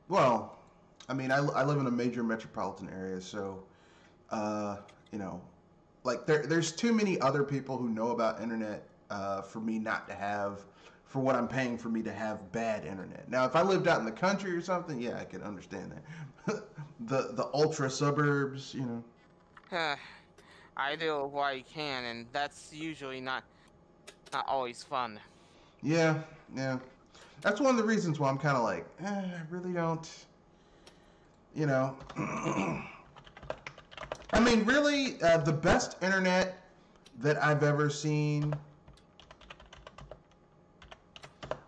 Well, I mean, I live in a major metropolitan area, so uh, you know, like there's too many other people who know about internet for me not to have for what I'm paying for me to have bad internet. Now, if I lived out in the country or something, yeah, I could understand that. The ultra suburbs, you know. I do what I can, and that's usually not always fun. Yeah, yeah. That's one of the reasons why I'm kind of like, I really don't, you know. I mean, really, the best internet that I've ever seen,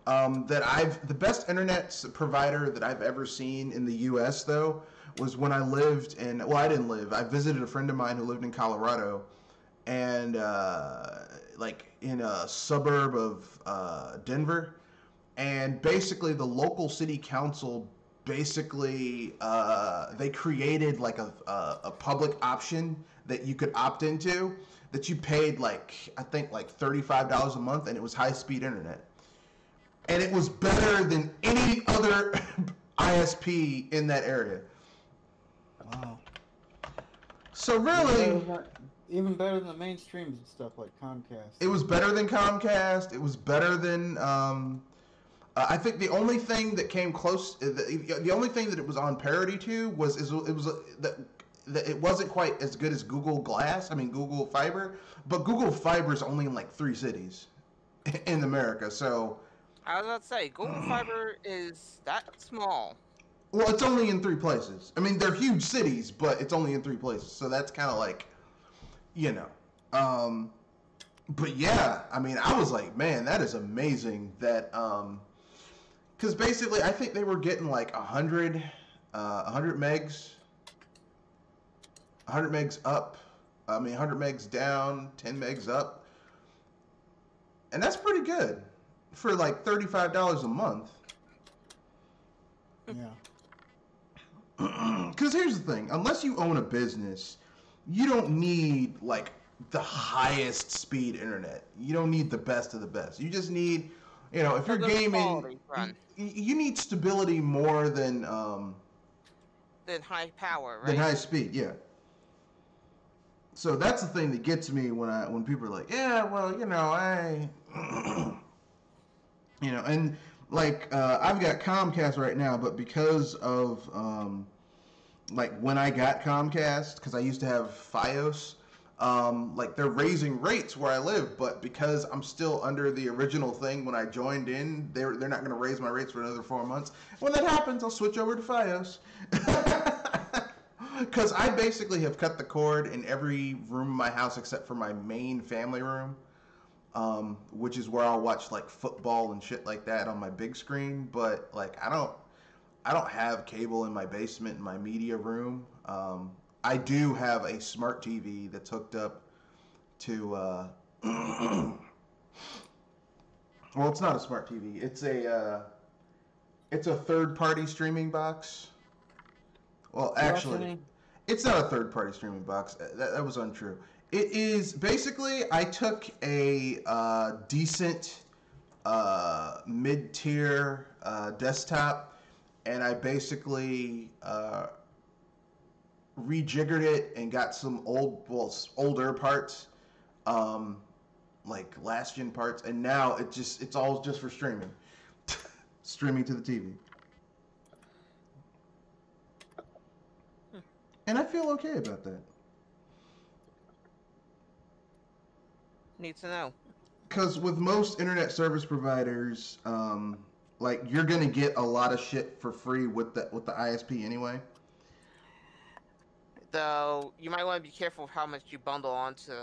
the best internet provider that I've ever seen in the U.S. though was when I lived in. Well, I didn't live. I visited a friend of mine who lived in Colorado, and like in a suburb of Denver, and basically the local city council basically they created like a public option that you could opt into that you paid like I think like $35 a month and it was high speed internet and it was better than any other ISP in that area. Wow. So Even better really, than that, even better than the mainstream stuff like Comcast. it was better than Comcast. It was better than I think the only thing that came close, the only thing that it was on parity to it was that it wasn't quite as good as Google Glass. I mean Google Fiber, but Google Fiber is only in like 3 cities in America. So, I was about to say, Google Fiber is that small. well, it's only in 3 places. I mean they're huge cities, but it's only in 3 places. So that's kind of like, you know. But yeah, I mean I was like, man, that is amazing that because basically I think they were getting like 100 megs, 100 megs up. I mean 100 megs down, 10 megs up, and that's pretty good for like $35 a month. Yeah. Because here's the thing: unless you own a business, you don't need like the highest speed internet. You don't need the best of the best. You just need, you know, if A you're good gaming, quality run, you need stability more then high power, than right? high speed. Yeah. So that's the thing that gets me when people are like, yeah, well, you know, I, you know, and like I've got Comcast right now, but because of like when I got Comcast, because I used to have FiOS, like they're raising rates where I live, but because I'm still under the original thing when I joined in, they're not going to raise my rates for another 4 months. When that happens, I'll switch over to FiOS. Because I basically have cut the cord in every room in my house except for my main family room, which is where I'll watch like football and shit like that on my big screen. But like I don't have cable in my basement in my media room. I do have a smart TV that's hooked up to. Well, it's not a smart TV. It's a third party streaming box. Well, actually, Telephony? it's not a third party streaming box. That was untrue. It is basically I took a decent mid tier desktop and I basically rejiggered it and got some older parts, um, like last gen parts, and now it's all just for streaming, streaming to the TV, and I feel okay about that. Need to know. Because with most internet service providers, like you're gonna get a lot of shit for free with the ISP anyway. Though you might want to be careful of how much you bundle onto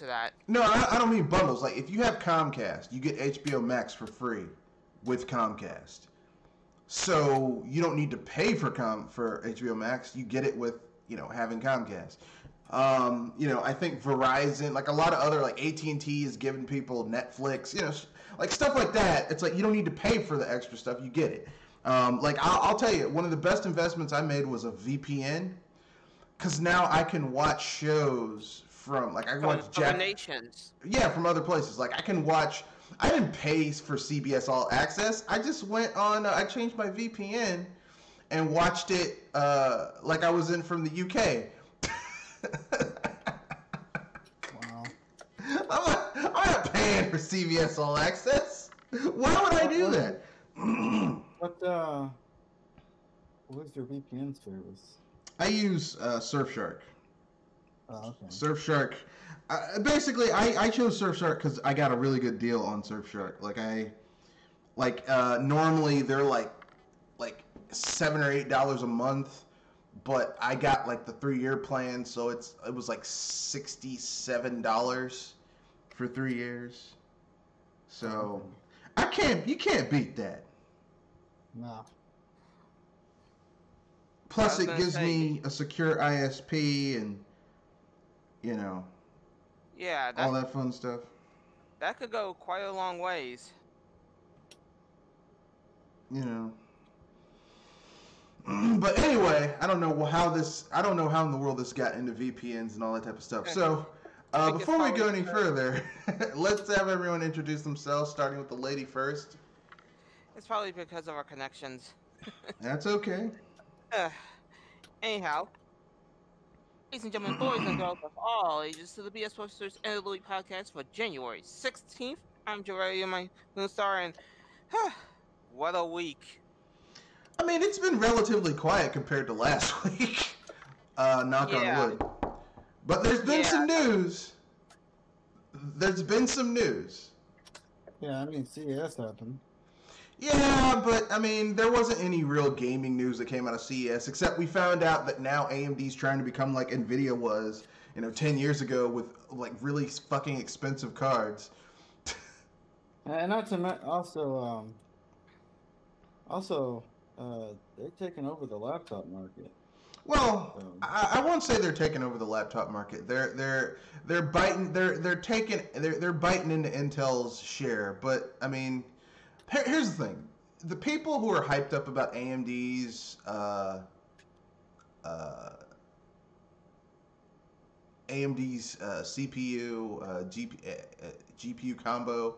that. No, I don't mean bundles. Like if you have Comcast, you get HBO Max for free with Comcast. So you don't need to pay for HBO Max. You get it with, you know, having Comcast. You know, I think Verizon, like a lot of other, like AT&T is giving people Netflix, you know, like stuff like that. It's like you don't need to pay for the extra stuff. You get it. Like I'll tell you, one of the best investments I made was a VPN, because now I can watch shows from like I can From watch other nations. yeah, from other places. Like I can watch. I didn't pay for CBS All Access. I just went on. I changed my VPN, and watched it like I was in from the UK. Wow. I'm not paying for CBS All Access. Why would I do that? What's your VPN service? I use Surfshark. Oh, okay. Surfshark. Basically, I chose Surfshark because I got a really good deal on Surfshark. Normally they're like $7 or $8 a month, but I got like the 3-year plan, so it was like $67 for 3 years. So you can't beat that. No. Plus, it gives me a secure ISP and Yeah, all that fun stuff. that could go quite a long ways. But anyway, I don't know how in the world this got into VPNs and all that type of stuff. So, before we go any further, let's have everyone introduce themselves, starting with the lady first. It's probably because of our connections. That's okay. Anyhow, ladies and gentlemen, boys and girls of all ages, to the BS Posters and the Louis podcast for January 16th. I'm Jerry, my Moonstar, and what a week. I mean, it's been relatively quiet compared to last week. Knock on wood. But there's been some news. There's been some news. Yeah, I mean, CES happened. Yeah, but I mean, there wasn't any real gaming news that came out of CES, except we found out that now AMD's trying to become like Nvidia was, 10 years ago with like really fucking expensive cards. And not to mention, also, they're taking over the laptop market. Well, I won't say they're taking over the laptop market. They're biting into Intel's share. But I mean, here's the thing: the people who are hyped up about AMD's CPU GPU combo,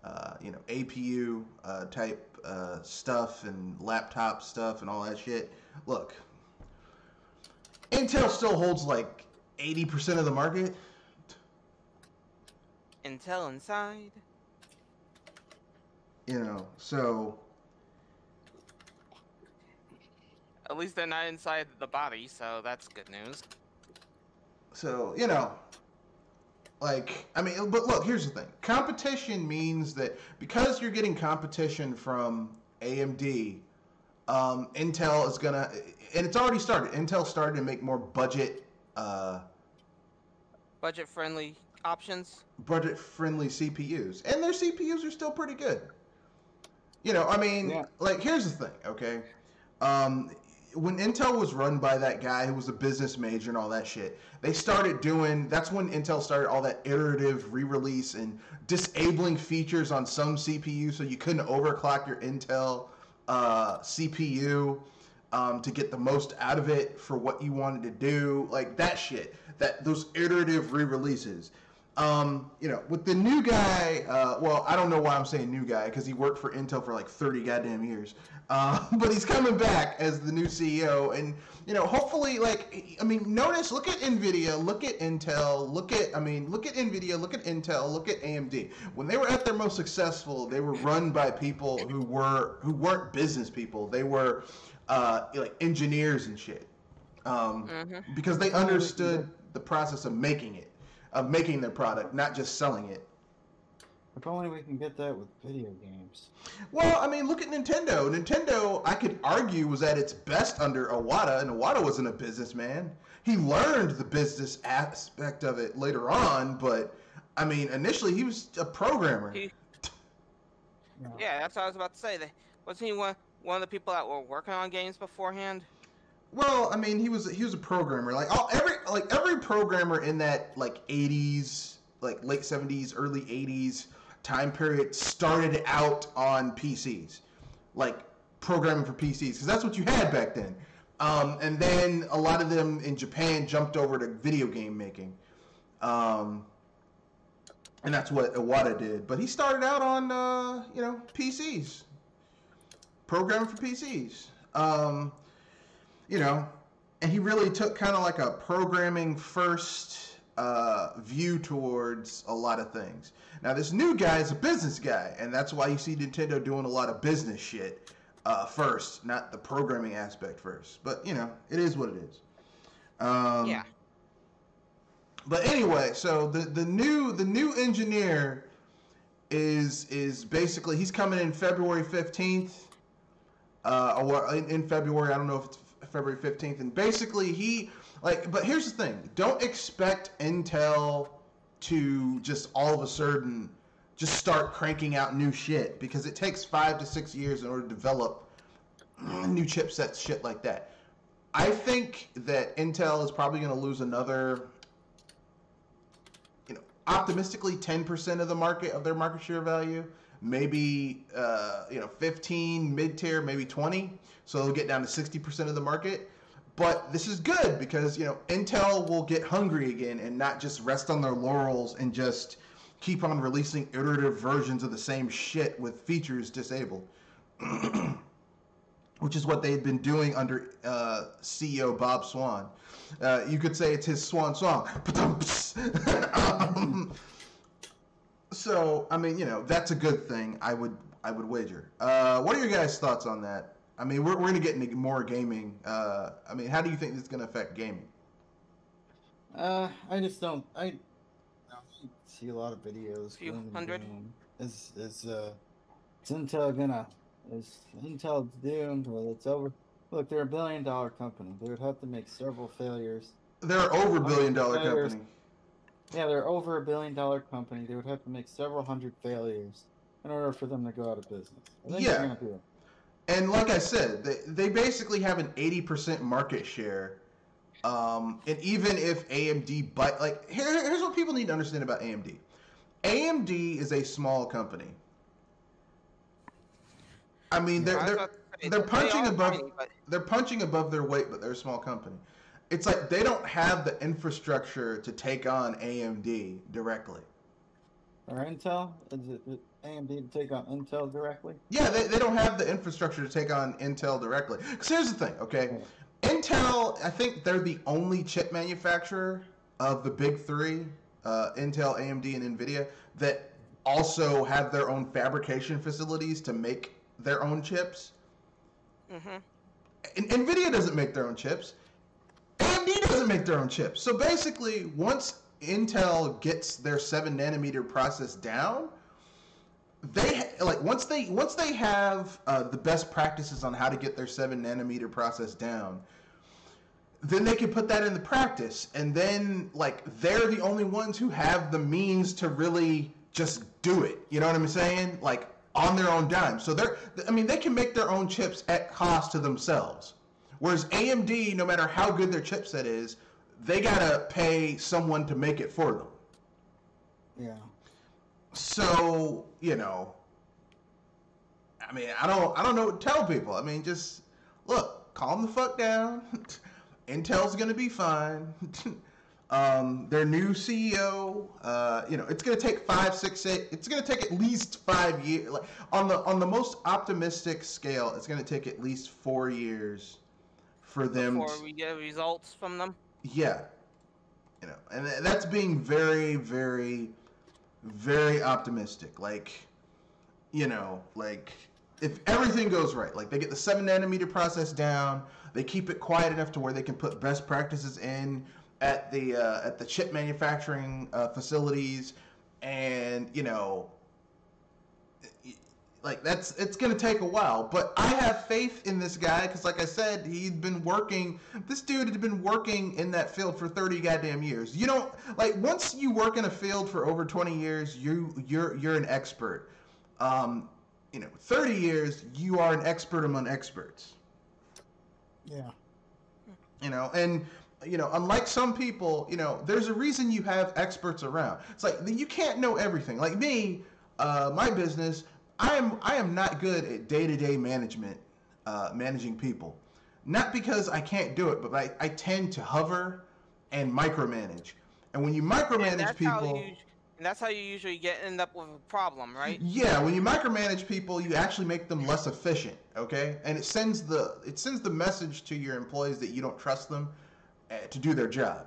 APU type stuff and laptop stuff and all that shit. Look, Intel still holds like 80% of the market. Intel inside. So At least they're not inside the body, so that's good news. So, but look, here's the thing. Competition means that because you're getting competition from AMD, Intel is gonna, and it's already started. Intel started to make more budget-friendly options. Budget-friendly CPUs, and their CPUs are still pretty good. Here's the thing, okay? When Intel was run by that guy who was a business major and all that shit, that's when Intel started all that iterative re-release and disabling features on some CPU so you couldn't overclock your Intel CPU to get the most out of it for what you wanted to do, like that shit, those iterative re-releases. With the new guy, I don't know why I'm saying new guy, because he worked for Intel for like 30 goddamn years. But he's coming back as the new CEO, and, hopefully, notice, look at NVIDIA, look at Intel, look at NVIDIA, look at Intel, look at AMD. When they were at their most successful, they were run by people who weren't business people. They were, engineers and shit. Because they understood the process of making their product, not just selling it. If only we can get that with video games. Well, look at Nintendo. Nintendo, I could argue, was at its best under Iwata, and Iwata wasn't a businessman. He learned the business aspect of it later on, but, initially he was a programmer. Yeah, that's what I was about to say. Wasn't he one of the people that were working on games beforehand? Well, he was a programmer. Every programmer in that 80s, late 70s, early 80s time period started out on PCs, programming for PCs, because that's what you had back then. And then a lot of them in Japan jumped over to video game making, and that's what Iwata did. But he started out on PCs, programming for PCs. you know, and he really took kind of like a programming first view towards a lot of things. Now, this new guy is a business guy, and that's why you see Nintendo doing a lot of business shit first, not the programming aspect first. But, you know, it is what it is. Yeah. But anyway, so the new engineer is basically, he's coming in February 15th. Or in February, I don't know if it's February 15th. And basically but here's the thing. Don't expect Intel to just all of a sudden just start cranking out new shit, because it takes 5 to 6 years in order to develop new chipsets, shit like that. I think that Intel is probably going to lose another, optimistically 10% of the market, of their market share value. Maybe 15 mid-tier, maybe 20. So they'll get down to 60% of the market. But this is good because, Intel will get hungry again and not just rest on their laurels and just keep on releasing iterative versions of the same shit with features disabled. Which is what they had been doing under CEO Bob Swan. You could say it's his swan song. So, I mean, that's a good thing, I would wager. What are your guys' thoughts on that? I mean, we're going to get into more gaming. I mean, how do you think this is going to affect gaming? I just don't. I see a lot of videos. Few hundred. Is Intel gonna? Is Intel doomed? Well, it's over. Look, they're $1 billion company. They would have to make several failures. They're over $1 billion company. Yeah, they're over $1 billion company. They would have to make several hundred failures in order for them to go out of business. I think they're gonna do it. And like I said, they basically have an 80% market share. And even if AMD, here's what people need to understand about AMD. AMD is a small company. I mean, they're punching above their weight, but they're a small company. It's like they don't have the infrastructure to take on AMD directly. Or Intel? Is it AMD to take on Intel directly? Yeah, they don't have the infrastructure to take on Intel directly. Because here's the thing, okay? Intel, I think they're the only chip manufacturer of the big three, Intel, AMD, and NVIDIA, that also have their own fabrication facilities to make their own chips. Mm-hmm. And NVIDIA doesn't make their own chips. AMD doesn't make their own chips. So basically, once Intel gets their 7-nanometer process down, once they have the best practices on how to get their 7-nanometer process down, then they can put that into practice, and then they're the only ones who have the means to really just do it. You know what I'm saying? On their own dime. So they can make their own chips at cost to themselves. Whereas AMD, no matter how good their chipset is, they gotta pay someone to make it for them. Yeah. So, I mean, I don't know what to tell people. I mean, just look, calm the fuck down. Intel's gonna be fine. Their new CEO, it's gonna take 5, 6, 8. It's gonna take at least 5 years. On the most optimistic scale, it's gonna take at least 4 years for them before we get results from them. Yeah, and that's being very, very, very optimistic. If everything goes right, they get the 7-nanometer process down, they keep it quiet enough to where they can put best practices in at the chip manufacturing facilities, and it's going to take a while, but I have faith in this guy because, like I said, this dude had been working in that field for 30 goddamn years. Once you work in a field for over 20 years, you're an expert. 30 years, you are an expert among experts. Yeah. Unlike some people, there's a reason you have experts around. It's you can't know everything. Like me, my business, I am not good at day-to-day management, managing people. Not because I can't do it, but I tend to hover and micromanage. And when you micromanage people, And that's how you usually end up with a problem, right? Yeah, when you micromanage people, you actually make them less efficient, okay? And it sends the message to your employees that you don't trust them to do their job.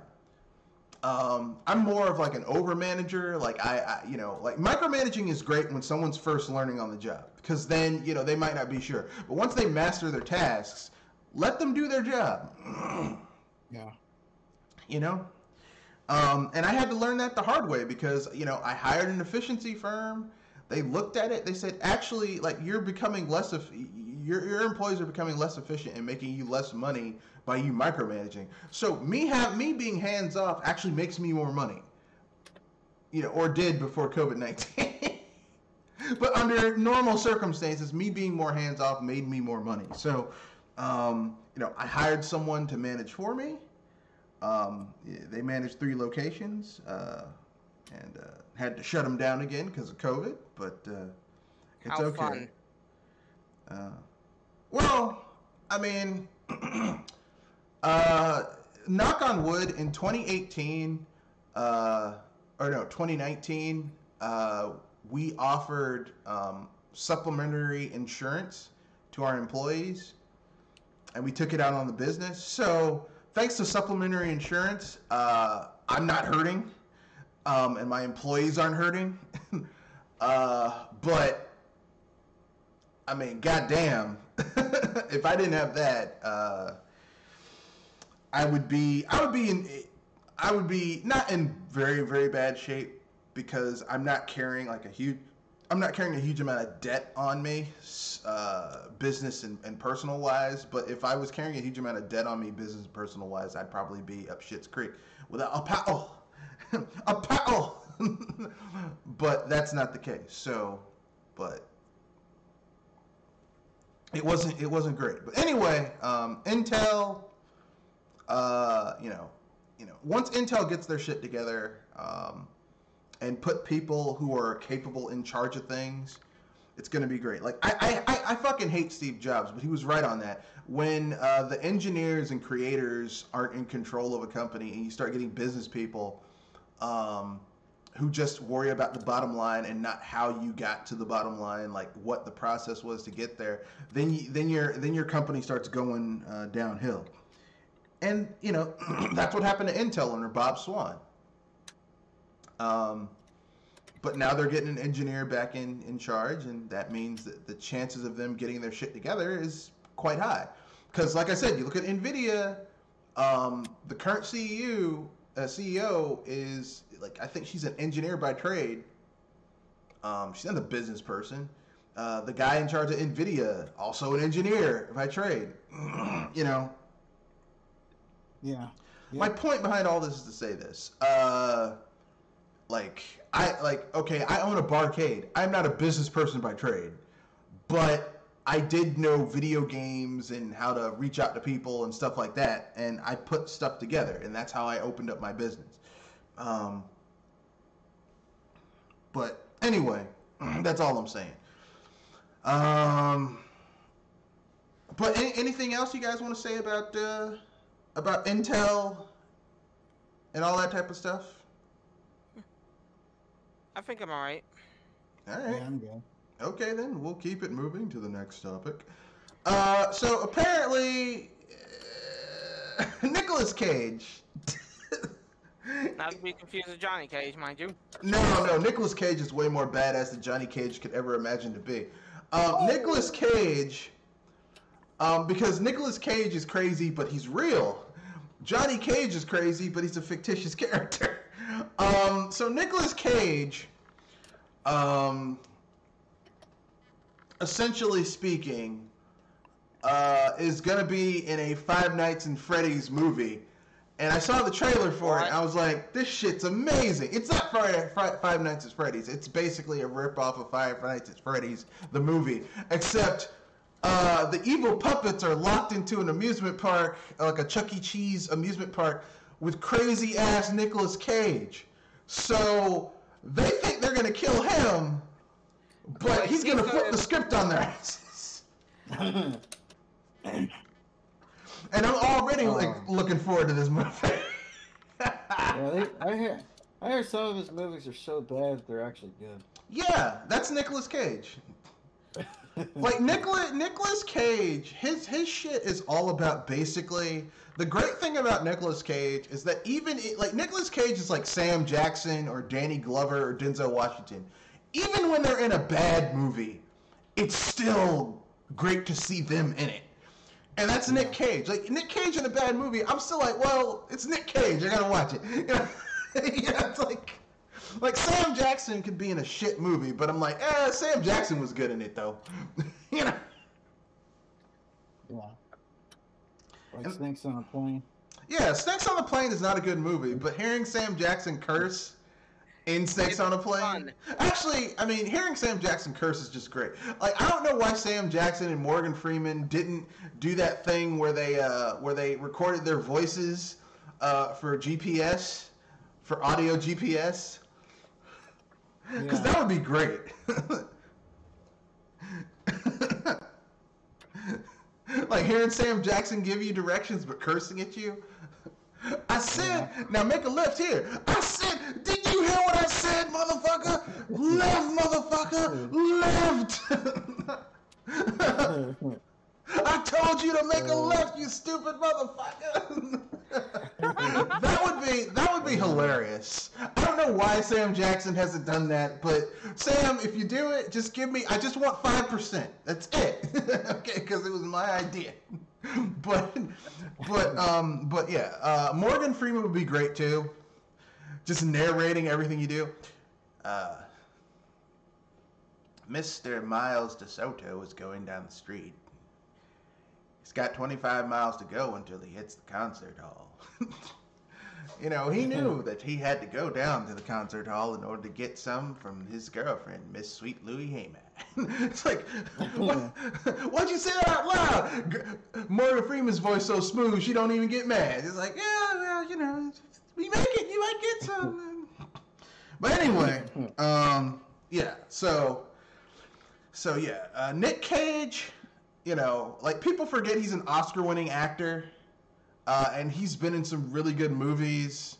I'm more of like an over manager. Like like micromanaging is great when someone's first learning on the job, because then, they might not be sure. But once they master their tasks, let them do their job. Yeah. And I had to learn that the hard way because, I hired an efficiency firm. They looked at it. They said, actually, like, you're becoming your employees are becoming less efficient and making you less money by you micromanaging. So me being hands off actually makes me more money, or did before COVID-19. But under normal circumstances, me being more hands off made me more money. So, I hired someone to manage for me. They managed 3 locations, and had to shut them down again because of COVID, but it's How okay. Fun. Well, I mean, knock on wood, in 2018, 2019, we offered supplementary insurance to our employees, and we took it out on the business. So thanks to supplementary insurance, I'm not hurting, and my employees aren't hurting. But I mean, goddamn, if I didn't have that, I would be not in very, very bad shape, because I'm not carrying a huge amount of debt on me, business and personal wise. But if I was carrying a huge amount of debt on me, business and personal wise, I'd probably be up shit's creek without a paddle. But that's not the case. So, but it wasn't great. But anyway, Intel, once Intel gets their shit together, and put people who are capable in charge of things, it's going to be great. Like, I fucking hate Steve Jobs, but he was right on that. When the engineers and creators aren't in control of a company, and you start getting business people who just worry about the bottom line and not how you got to the bottom line, like what the process was to get there, then your company starts going downhill. And that's what happened to Intel under Bob Swan. But now they're getting an engineer back in charge, and that means that the chances of them getting their shit together is quite high. Because, like I said, you look at NVIDIA, the current CEO is, I think she's an engineer by trade. She's not a business person. The guy in charge of NVIDIA, also an engineer by trade. Yeah. My point behind all this is to say this. I own a barcade. I'm not a business person by trade, but I did know video games and how to reach out to people and stuff like that, and I put stuff together, and that's how I opened up my business. But anyway, that's all I'm saying. But anything else you guys want to say about Intel and all that type of stuff? I think I'm alright. All right. Yeah, I'm good. Okay, then we'll keep it moving to the next topic. So apparently, Nicolas Cage. Not to be confused with Johnny Cage, mind you. No, Nicolas Cage is way more badass than Johnny Cage could ever imagine to be. Nicolas Cage, because Nicolas Cage is crazy, but he's real. Johnny Cage is crazy, but he's a fictitious character. So Nicolas Cage, essentially speaking, is gonna be in a Five Nights at Freddy's movie. And I saw the trailer for it, and I was like, this shit's amazing. It's not Five Nights at Freddy's. It's basically a ripoff of Five Nights at Freddy's, the movie. Except the evil puppets are locked into an amusement park, like a Chuck E. Cheese amusement park, with crazy-ass Nicolas Cage. So they think they're going to kill him, but he's going to flip the script on their asses. And I'm already looking forward to this movie. Yeah, I hear some of his movies are so bad they're actually good. Yeah, that's Nicolas Cage. Like Nicolas Cage, his shit is all about basically. The great thing about Nicolas Cage is that like Nicolas Cage is like Sam Jackson or Danny Glover or Denzel Washington. Even when they're in a bad movie, it's still great to see them in it. And that's Nick Cage. Like Nick Cage in a bad movie, I'm still like, well, it's Nick Cage. I gotta watch it. It's like Sam Jackson could be in a shit movie, but I'm like, Sam Jackson was good in it though. Yeah. Like Snakes on a Plane. Yeah, Snakes on a Plane is not a good movie, but hearing Sam Jackson curse in Snakes on a Plane. Fun. Actually, I mean, hearing Sam Jackson curse is just great. Like, I don't know why Sam Jackson and Morgan Freeman didn't do that thing where they recorded their voices for GPS, for audio GPS. Because that would be great. Like hearing Sam Jackson give you directions but cursing at you. I said, now make a left here. I said, did you hear what I said, motherfucker? Left, motherfucker. Left. I told you to make a left, you stupid motherfucker. That would be hilarious. I don't know why Sam Jackson hasn't done that, but Sam, if you do it, just give me. I just want 5%. That's it. Okay, because it was my idea. But yeah, Morgan Freeman would be great too. Just narrating everything you do. Mr. Miles DeSoto is going down the street. He's got 25 miles to go until he hits the concert hall. You know, he knew that he had to go down to the concert hall in order to get some from his girlfriend, Miss Sweet Louie Hayman. It's like, why'd you say that out loud? Morgan Freeman's voice so smooth, she don't even get mad. It's like, yeah, well, you know, we make it, you might get some. But anyway, yeah, so yeah, Nick Cage, you know, like people forget he's an Oscar-winning actor. And he's been in some really good movies.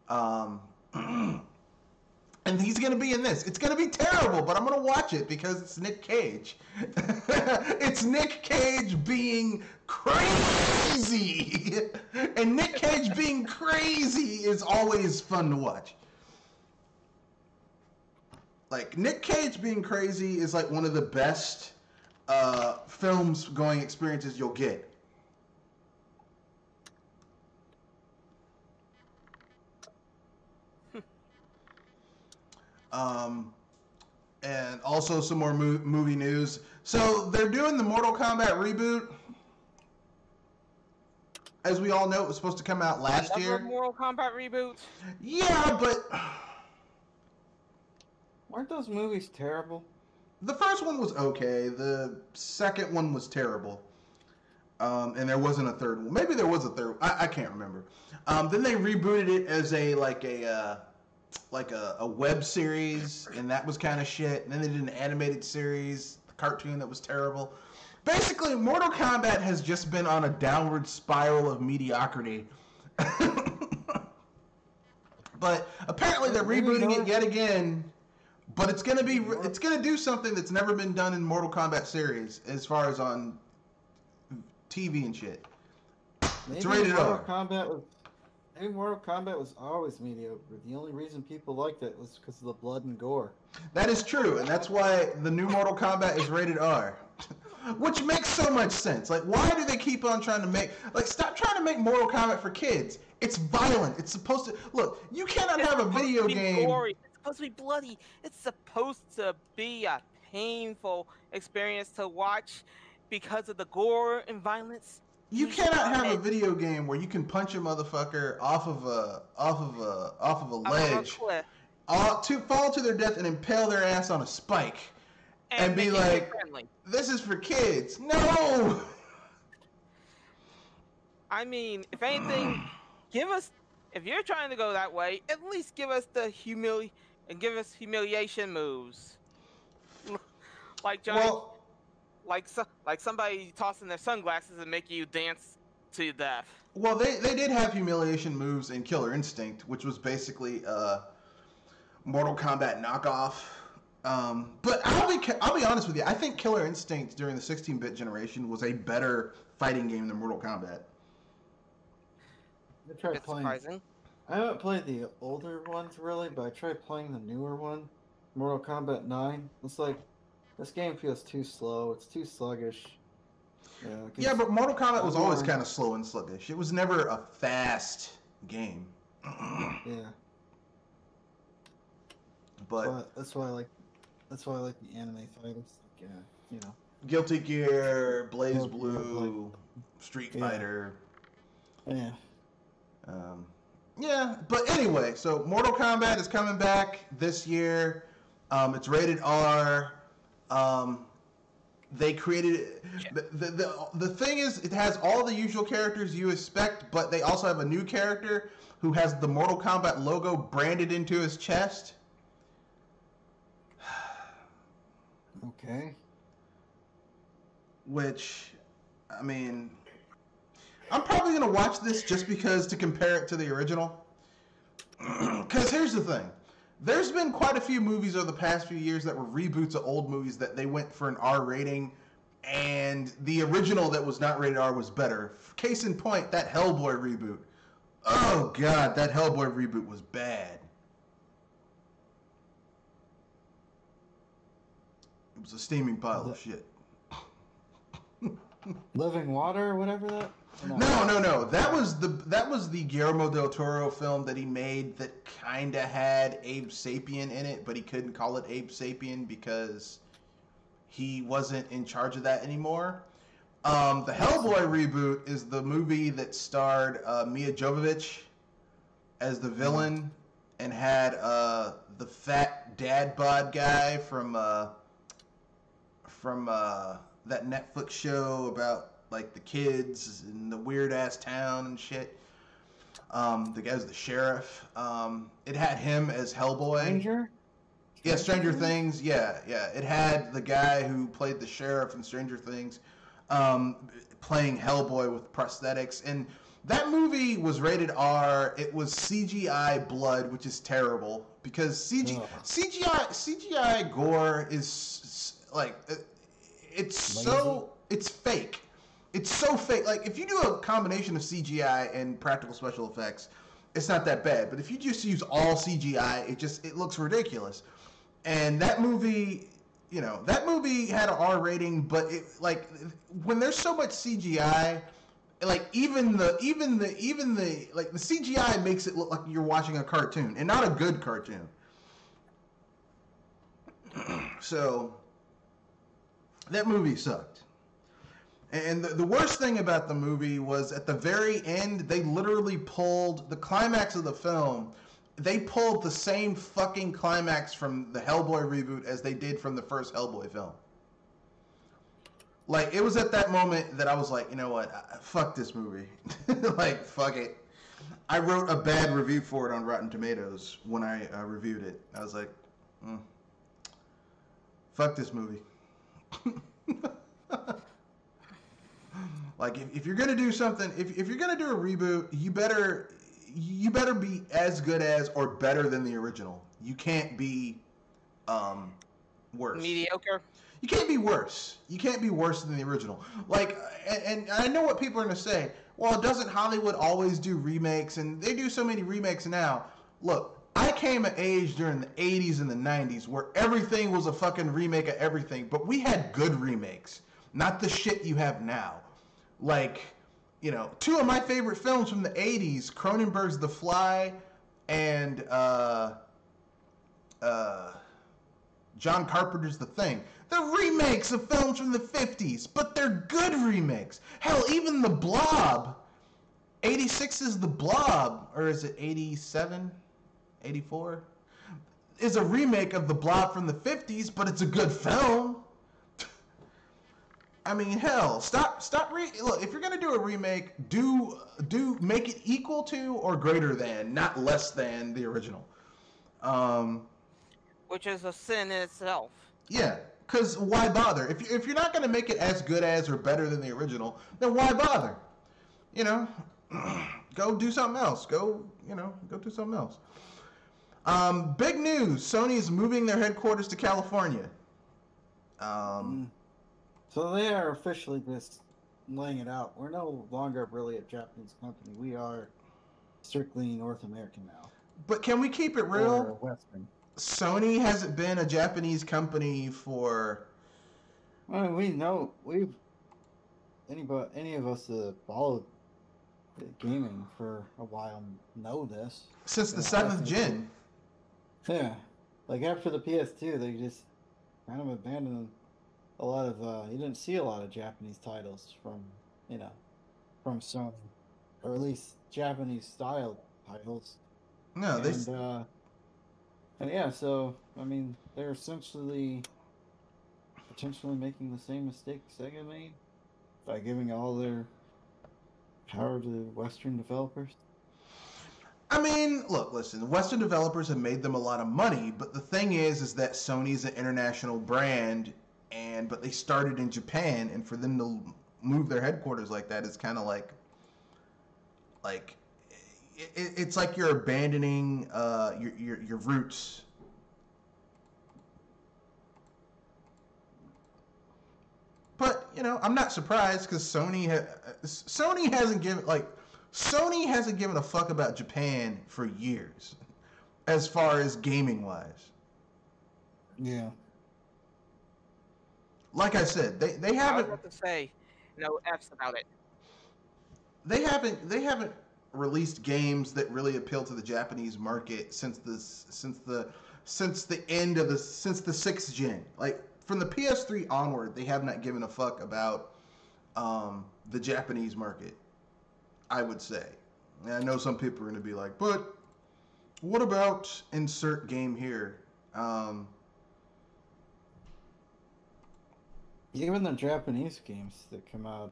And he's going to be in this. It's going to be terrible, but I'm going to watch it because it's Nick Cage. It's Nick Cage being crazy. And Nick Cage being crazy is always fun to watch. Like, Nick Cage being crazy is like one of the best films going experiences you'll get. And also some more movie news. So they're doing the Mortal Kombat reboot. As we all know, it was supposed to come out last year. Mortal Kombat reboot? Yeah, but weren't those movies terrible? The first one was okay. The second one was terrible. And there wasn't a third one. Maybe there was a third. I can't remember. Then they rebooted it as a web series, and that was kind of shit. And then they did an animated series, the cartoon that was terrible. Basically, Mortal Kombat has just been on a downward spiral of mediocrity. But apparently they're rebooting it yet again. But it's gonna do something that's never been done in Mortal Kombat series, as far as on TV and shit. It's rated R. Maybe Mortal Kombat was always mediocre. The only reason people liked it was because of the blood and gore. That is true, and that's why the new Mortal Kombat is rated R. Which makes so much sense. Like, why do they keep on trying to make... Like, stop trying to make Mortal Kombat for kids. It's violent. It's supposed to... Look, you cannot have a video game... Gory. It's supposed to be bloody. It's supposed to be a painful experience to watch because of the gore and violence. You cannot have a video game where you can punch a motherfucker off of a ledge, fall to their death, and impale their ass on a spike, and be like, "This is for kids." No. I mean, if anything, if you're trying to go that way, at least give us the humiliation moves, like Johnny. Well, like somebody tossing their sunglasses and making you dance to death. Well, they did have humiliation moves in Killer Instinct, which was basically Mortal Kombat knockoff. But I'll be honest with you. I think Killer Instinct during the 16-bit generation was a better fighting game than Mortal Kombat. I tried It's playing. surprising. I haven't played the older ones really, but I tried playing the newer one, Mortal Kombat 9. It's like this game feels too slow. It's too sluggish. Yeah, but Mortal Kombat was always kind of slow and sluggish. It was never a fast game. Yeah. But that's why I like the anime fighters. Like, you know. Guilty Gear, Blaze Blue, Street Fighter. Yeah. Yeah, but anyway, so Mortal Kombat is coming back this year. It's rated R. They created the thing is, it has all the usual characters you expect, but they also have a new character who has the Mortal Kombat logo branded into his chest. Okay. Which, I mean, I'm probably gonna watch this just because to compare it to the original. Because here's the thing. There's been quite a few movies over the past few years that were reboots of old movies that they went for an R rating, and the original that was not rated R was better. Case in point, that Hellboy reboot. Oh god, that Hellboy reboot was bad. It was a steaming pile of shit. Living Water or whatever that? No. That was the Guillermo del Toro film that he made that kind of had Abe Sapien in it, but he couldn't call it Abe Sapien because he wasn't in charge of that anymore. The Hellboy reboot is the movie that starred Mia Jovovich as the villain and had the fat dad bod guy from that Netflix show about like the kids in the weird ass town and shit. The guy's the sheriff. It had him as Hellboy. Stranger? Yeah, Stranger Things. Yeah. It had the guy who played the sheriff in Stranger Things, playing Hellboy with prosthetics. And that movie was rated R. It was CGI blood, which is terrible because CGI gore is like it's Lazy. it's fake. It's so fake. Like, if you do a combination of CGI and practical special effects, it's not that bad. But if you just use all CGI, it looks ridiculous. And that movie, that movie had an R rating, but it, like, when there's so much CGI, like, even the CGI makes it look like you're watching a cartoon, and not a good cartoon. So, that movie sucked. And the worst thing about the movie was at the very end, they literally pulled the climax of the film. They pulled the same fucking climax from the Hellboy reboot as they did from the first Hellboy film. Like, it was at that moment that I was like, you know what? Fuck this movie. Like, fuck it. I wrote a bad review for it on Rotten Tomatoes when I reviewed it. I was like, fuck this movie. Like, if you're gonna do something, if you're gonna do a reboot, you better be as good as or better than the original. You can't be worse. Mediocre. You can't be worse. You can't be worse than the original. Like, and I know what people are gonna say. Well, doesn't Hollywood always do remakes? And they do so many remakes now. Look, I came of age during the 80s and the 90s where everything was a fucking remake of everything, but we had good remakes, not the shit you have now. Like, two of my favorite films from the 80s, Cronenberg's The Fly and John Carpenter's The Thing. They're remakes of films from the 50s, but they're good remakes. Hell, even The Blob, 86 is The Blob, or is it 87? 84? Is a remake of The Blob from the 50s, but it's a good film. I mean, hell, look, if you're gonna do a remake, do make it equal to or greater than, not less than the original. Which is a sin in itself. Yeah, because why bother? If you're not gonna make it as good as or better than the original, then why bother? you know, go do something else. Go do something else. Big news: Sony is moving their headquarters to California. So they are officially just laying it out. We're no longer really a Japanese company. We are strictly North American now. But can we keep it Or real? Western. Sony hasn't been a Japanese company for. I mean, we know any of us that followed gaming for a while know this. Since the 7th gen. Yeah. Like after the PS2, they just kind of abandoned a lot of, you didn't see a lot of Japanese titles from Sony. Or at least Japanese style titles. No, they. And yeah, so, I mean, they're essentially potentially making the same mistake Sega made by giving all their power to Western developers. I mean, look, listen, Western developers have made them a lot of money, but the thing is that Sony's an international brand, but they started in Japan, and for them to move their headquarters like that is kind of like it's like you're abandoning your roots. But I'm not surprised because Sony hasn't given a fuck about Japan for years, as far as gaming wise. Yeah. Like I said, they haven't. I was about to say no F's about it. They haven't released games that really appeal to the Japanese market since the 6th gen. Like from the PS3 onward, they have not given a fuck about the Japanese market, I would say. And I know some people are going to be like, but what about insert game here? Even the Japanese games that come out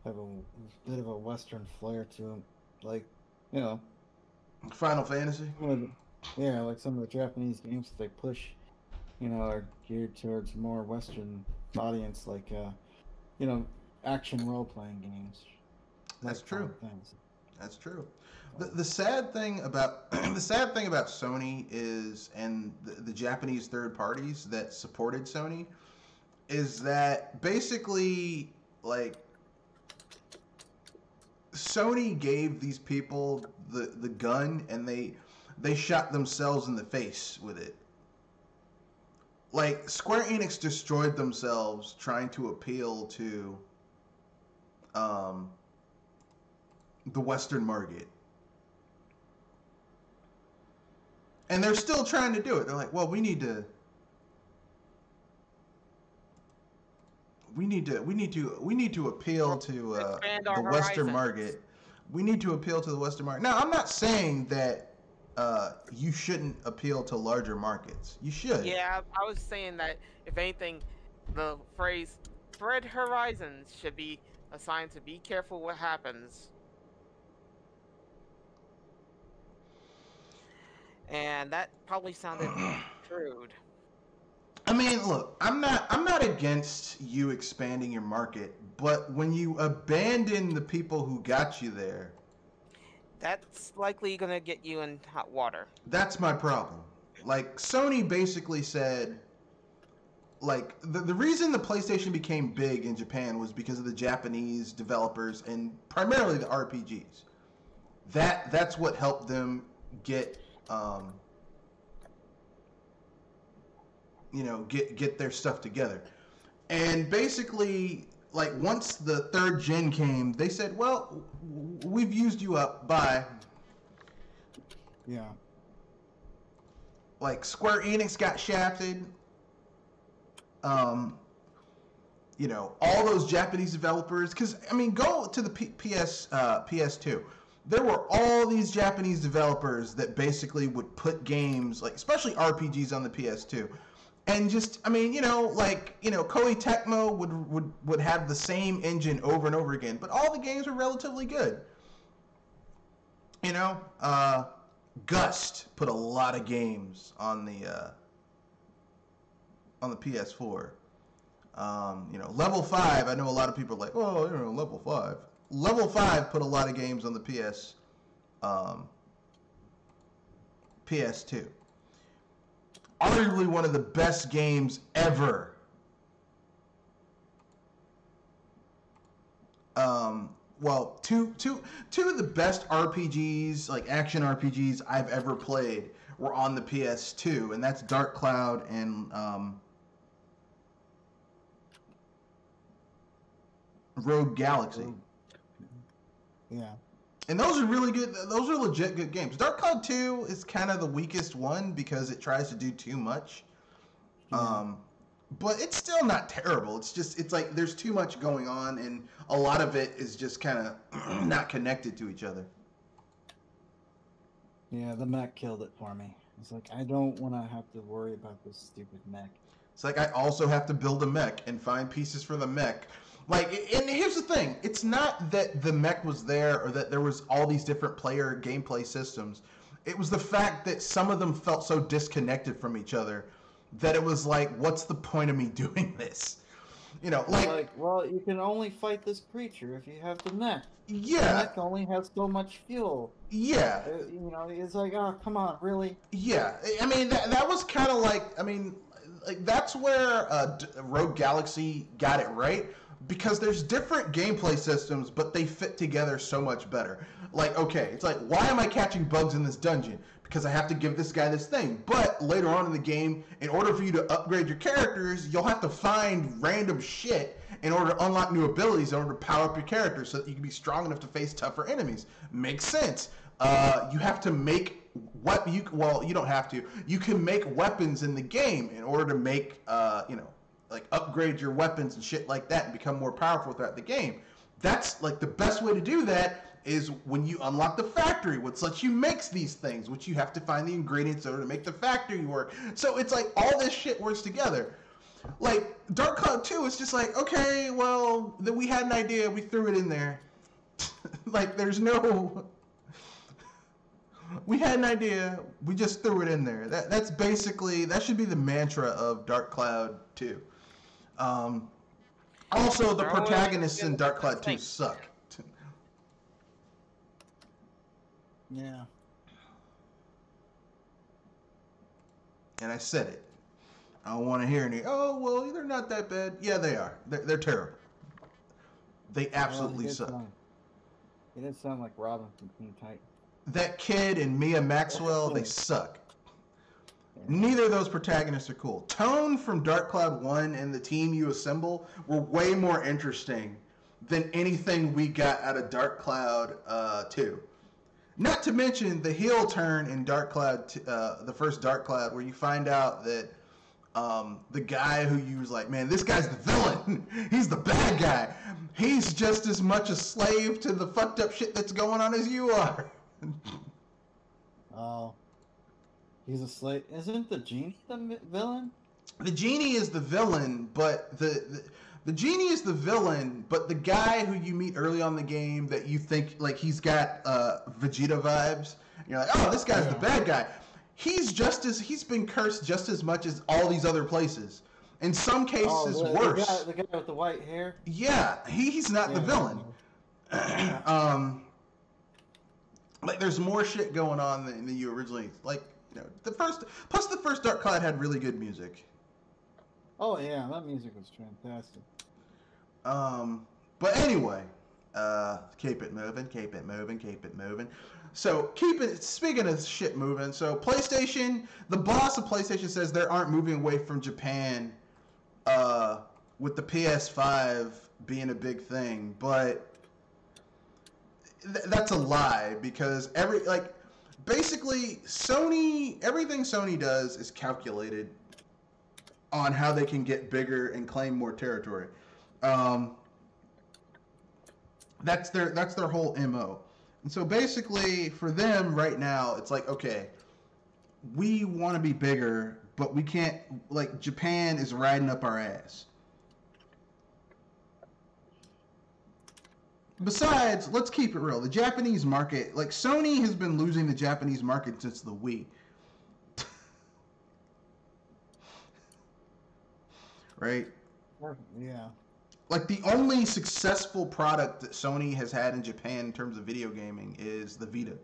have a bit of a Western flair to them. Like, Final Fantasy? Yeah, like some of the Japanese games that they push, are geared towards more Western audience, like, action role-playing games. That's true. Things. That's true. The sad thing about Sony is, and the Japanese third parties that supported Sony, is that basically, like, Sony gave these people the gun and they shot themselves in the face with it. Like, Square Enix destroyed themselves trying to appeal to the Western market. And they're still trying to do it. They're like, well, we need to appeal to the Western market. We need to appeal to the Western market. Now, I'm not saying that you shouldn't appeal to larger markets. You should. Yeah, I was saying that if anything, the phrase "spread horizons" should be assigned to be careful what happens. And that probably sounded crude. I mean, look, I'm not against you expanding your market, but when you abandon the people who got you there, that's likely going to get you in hot water. That's my problem. Like, Sony basically said, like, the reason the PlayStation became big in Japan was because of the Japanese developers and primarily the RPGs. That's what helped them get get their stuff together. And basically, like, once the 3rd gen came, they said, well, we've used you up, bye. Yeah. Like, Square Enix got shafted. All those Japanese developers, because, I mean, go to the PS2. There were all these Japanese developers that basically would put games, like, especially RPGs on the PS2. And just, I mean, Koei Tecmo would have the same engine over and over again, but all the games were relatively good. Gust put a lot of games on the PS4. Level 5, I know a lot of people are like, oh, Level 5. Level 5 put a lot of games on the PS2. Arguably one of the best games ever. Well, two of the best RPGs, like action RPGs I've ever played, were on the PS2, and that's Dark Cloud and Rogue Galaxy. Yeah. And those are really good. Those are legit good games. Dark Cloud 2 is kind of the weakest one because it tries to do too much. Yeah. But it's still not terrible. It's like there's too much going on, and a lot of it is just kind of not connected to each other. Yeah, the mech killed it for me. It's like, I don't want to have to worry about this stupid mech. It's like I also have to build a mech and find pieces for the mech. Like, and here's the thing. It's not that the mech was there or that there was all these different player gameplay systems. It was the fact that some of them felt so disconnected from each other that it was like, what's the point of me doing this? You know, like well, you can only fight this creature if you have the mech. yeah. The mech only has so much fuel. Yeah. You know, it's like, oh, come on, really? Yeah. I mean, that was kind of like, I mean, like that's where Rogue Galaxy got it right. Because there's different gameplay systems, but they fit together so much better. Like, okay, it's like, why am I catching bugs in this dungeon? Because I have to give this guy this thing. But later on in the game, in order for you to upgrade your characters, you'll have to find random shit in order to unlock new abilities, in order to power up your characters so that you can be strong enough to face tougher enemies. Makes sense. You have to make you don't have to. You can make weapons in the game in order to make like upgrade your weapons and shit like that and become more powerful throughout the game. That's like the best way to do that is when you unlock the factory, which lets you make these things, which you have to find the ingredients in order to make the factory work. So it's like all this shit works together. Like Dark Cloud 2 is just like, okay, well, then we had an idea, we threw it in there. Like there's no we had an idea, we just threw it in there. That's basically, that should be the mantra of Dark Cloud 2. Also, the protagonists in Dark Cloud 2 suck. Yeah. And I said it. I don't want to hear any, oh, well, they're not that bad. Yeah, they are. They're terrible. They absolutely suck. It did sound like Robin from Teen Titans. That kid and Mia Maxwell, they suck. Neither of those protagonists are cool. Tone from Dark Cloud 1 and the team you assemble were way more interesting than anything we got out of Dark Cloud 2. Not to mention the heel turn in Dark Cloud, the first Dark Cloud, where you find out that the guy who you was like, man, this guy's the villain. He's the bad guy. He's just as much a slave to the fucked up shit that's going on as you are. Oh. He's a slave. Isn't the genie the villain? The genie is the villain, but the genie is the villain, but the guy who you meet early on in the game that you think like he's got Vegeta vibes, and you're like, oh, this guy's the bad guy. He's been cursed just as much as all these other places. In some cases, worse. The guy with the white hair. Yeah, he's not the villain. Like there's more shit going on than you originally like. You know, the first Dark Cloud had really good music. Oh yeah, that music was fantastic. But anyway, keep it moving. So speaking of shit moving, so PlayStation, the boss of PlayStation says they aren't moving away from Japan, with the PS5 being a big thing, but that's a lie because basically, everything Sony does is calculated on how they can get bigger and claim more territory. That's their whole MO. And so basically, for them right now, it's like, okay, we want to be bigger, but we can't, like, Japan is riding up our ass. Besides, let's keep it real. The Japanese market, like Sony has been losing the Japanese market since the Wii. Right? Yeah. Like, the only successful product that Sony has had in Japan in terms of video gaming is the Vita.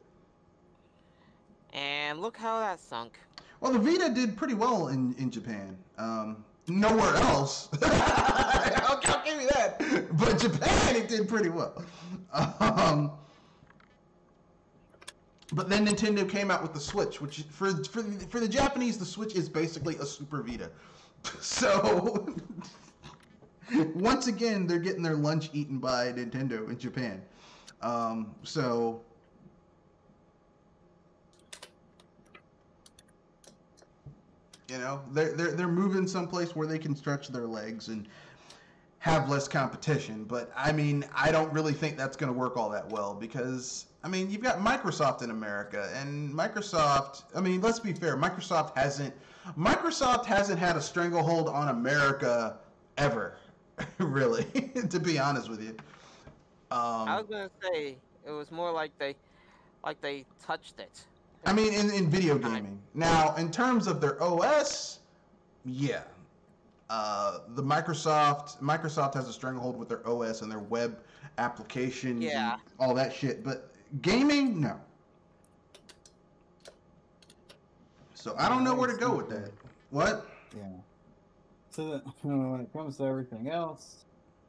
And look how that sunk. Well, the Vita did pretty well in Japan. Nowhere else. I'll give you that. But Japan, it did pretty well. But then Nintendo came out with the Switch, which for the Japanese, the Switch is basically a Super Vita. So once again, they're getting their lunch eaten by Nintendo in Japan. So you know, they're moving someplace where they can stretch their legs and have less competition. But I mean, I don't really think that's going to work all that well because I mean, you've got Microsoft in America, and Microsoft. I mean, let's be fair. Microsoft hasn't had a stranglehold on America ever, really. To be honest with you. I was gonna say it was more like they touched it. I mean, in video gaming. Now, in terms of their OS, yeah. The Microsoft has a stranglehold with their OS and their web applications and all that shit. But gaming, no. So I don't know where to go with that. What? Yeah. So when it comes to everything else,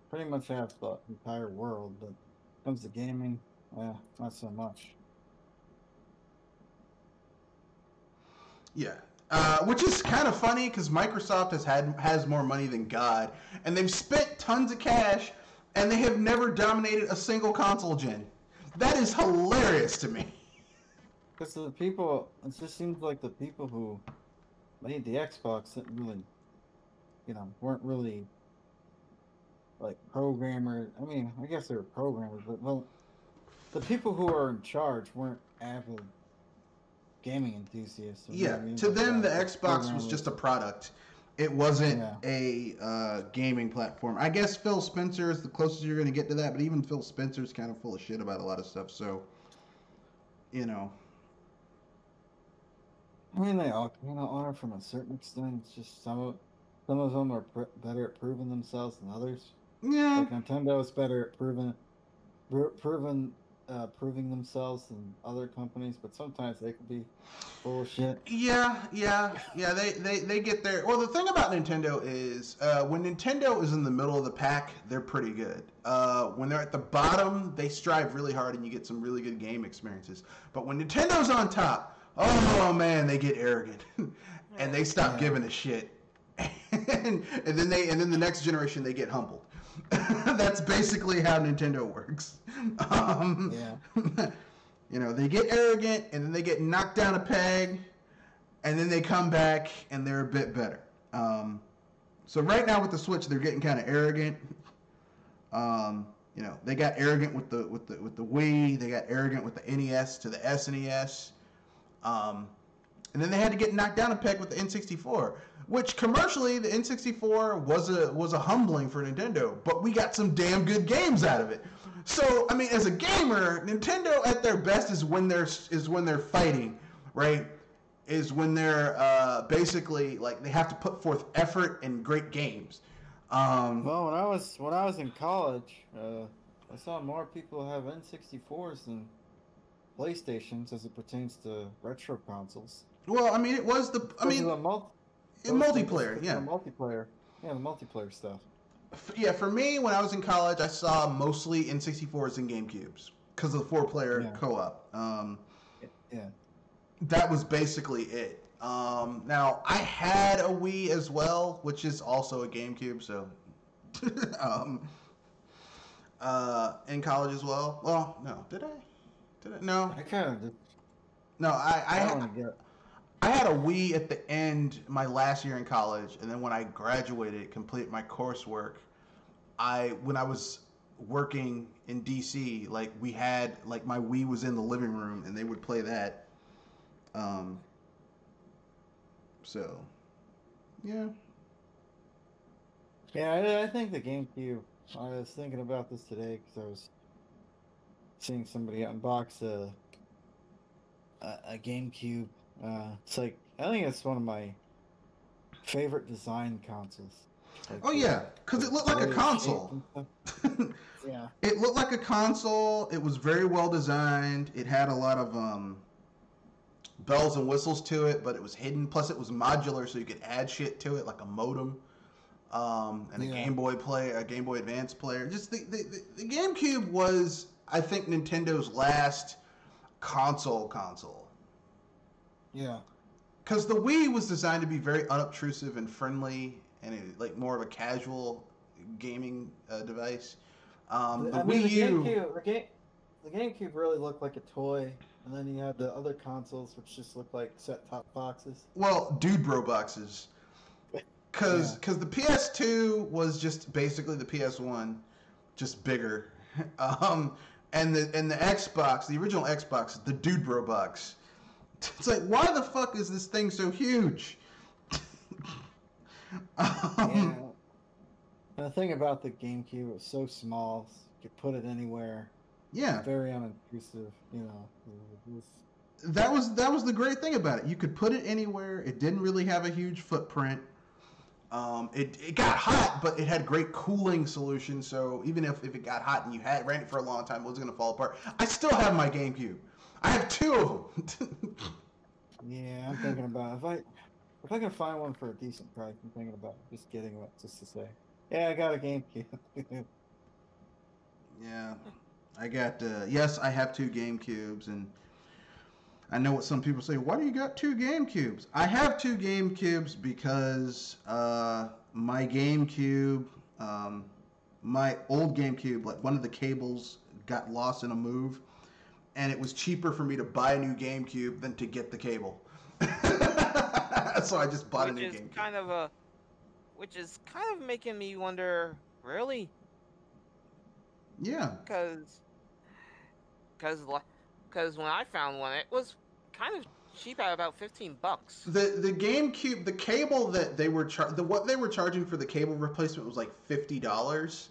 pretty much have the entire world. But when it comes to gaming, not so much. Yeah. Which is kind of funny because Microsoft has more money than God, and they've spent tons of cash, and they have never dominated a single console gen. That is hilarious to me. Because the people, it just seems like the people who made the Xbox didn't really, weren't really like programmers. I mean, I guess they were programmers, but the people who are in charge weren't avid gaming enthusiasts. Yeah, I mean? To them, the Xbox was just a product. It wasn't a gaming platform. I guess Phil Spencer is the closest you're going to get to that, but even Phil Spencer's kind of full of shit about a lot of stuff, so, I mean, they all are from a certain extent. It's just some of them are better at proving themselves than others. Yeah. Like Nintendo is better at proving themselves than other companies, but sometimes they can be full of shit. Yeah. They get there. Well, the thing about Nintendo is when Nintendo is in the middle of the pack, they're pretty good. When they're at the bottom, they strive really hard, and you get some really good game experiences. But when Nintendo's on top, oh man, they get arrogant, and they stop giving a shit. and then the next generation they get humbled. That's basically how Nintendo works. They get arrogant, and then they get knocked down a peg, and then they come back, and they're a bit better. So right now with the Switch, they're getting kind of arrogant. They got arrogant with the Wii. They got arrogant with the NES to the SNES. And then they had to get knocked down a peg with the N64. Which commercially, the N64 was a humbling for Nintendo, but we got some damn good games out of it. So I mean, as a gamer, Nintendo at their best is when they're fighting, right? Is when they're basically like they have to put forth effort and great games. Well, when I was in college, I saw more people have N64s than PlayStations as it pertains to retro consoles. Well, I mean, it was multiplayer, yeah. The multiplayer stuff. Yeah, for me, when I was in college, I saw mostly N64s and GameCubes because of the 4-player co-op. That was basically it. Now, I had a Wii as well, which is also a GameCube, so... in college as well. Well, no, did I? No. I kind of did. No, I had a Wii at the end my last year in college, and then when I graduated, completed my coursework, when I was working in DC, like we had like my Wii was in the living room, and they would play that. So, yeah. Yeah, I think the GameCube. I was thinking about this today because I was seeing somebody unbox a GameCube. It's like I think it's one of my favorite design consoles. Like, Oh yeah, because it looked like a console. Yeah. It looked like a console. It was very well designed. It had a lot of bells and whistles to it, but it was hidden. Plus, it was modular, so you could add shit to it, like a modem, and a Game Boy player, a Game Boy Advance player. Just the GameCube was, I think, Nintendo's last console. Yeah. Because the Wii was designed to be very unobtrusive and friendly, and like more of a casual gaming device. The Wii U. The GameCube really looked like a toy, and then you had the other consoles, which just looked like set-top boxes. Well, dude bro boxes. Because the PS2 was just basically the PS1, just bigger. And the Xbox, the original Xbox, the dude bro box. It's like, why the fuck is this thing so huge? Yeah. The thing about the GameCube, it was so small, you could put it anywhere. Yeah. Very unobtrusive, you know. That was the great thing about it. You could put it anywhere. It didn't really have a huge footprint. It got hot, but it had great cooling solutions. So even if it got hot and you ran it for a long time, it wasn't going to fall apart. I still have my GameCube. I have 2 of them. Yeah, I'm thinking about if I can find one for a decent price. I'm thinking about just getting one just to say, yeah, I got a GameCube. Yeah, I got. Yes, I have 2 GameCubes, and I know what some people say. Why do you got 2 GameCubes? I have 2 GameCubes because my GameCube, my old GameCube, like one of the cables got lost in a move, and it was cheaper for me to buy a new GameCube than to get the cable. So I just bought a new GameCube. Which is kind of making me wonder, really? Yeah. Because when I found one, it was kind of cheap at about $15. The GameCube, the cable that they were what they were charging for the cable replacement was like $50,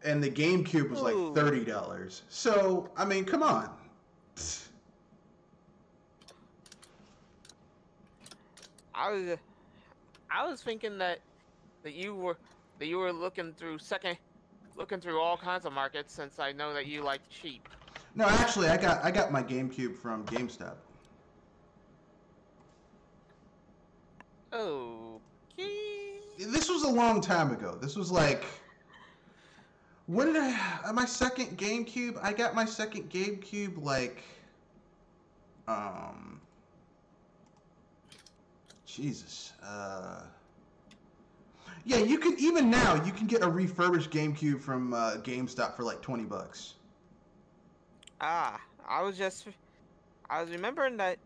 and the GameCube was like $30. So I mean, come on. I was thinking that you were looking through all kinds of markets, since I know that you like cheap. No, actually, I got my GameCube from GameStop. Okay. This was a long time ago. This was like, when did my second GameCube? I got my second GameCube like, Jesus. Yeah, you can even now you can get a refurbished GameCube from GameStop for like $20. I was remembering that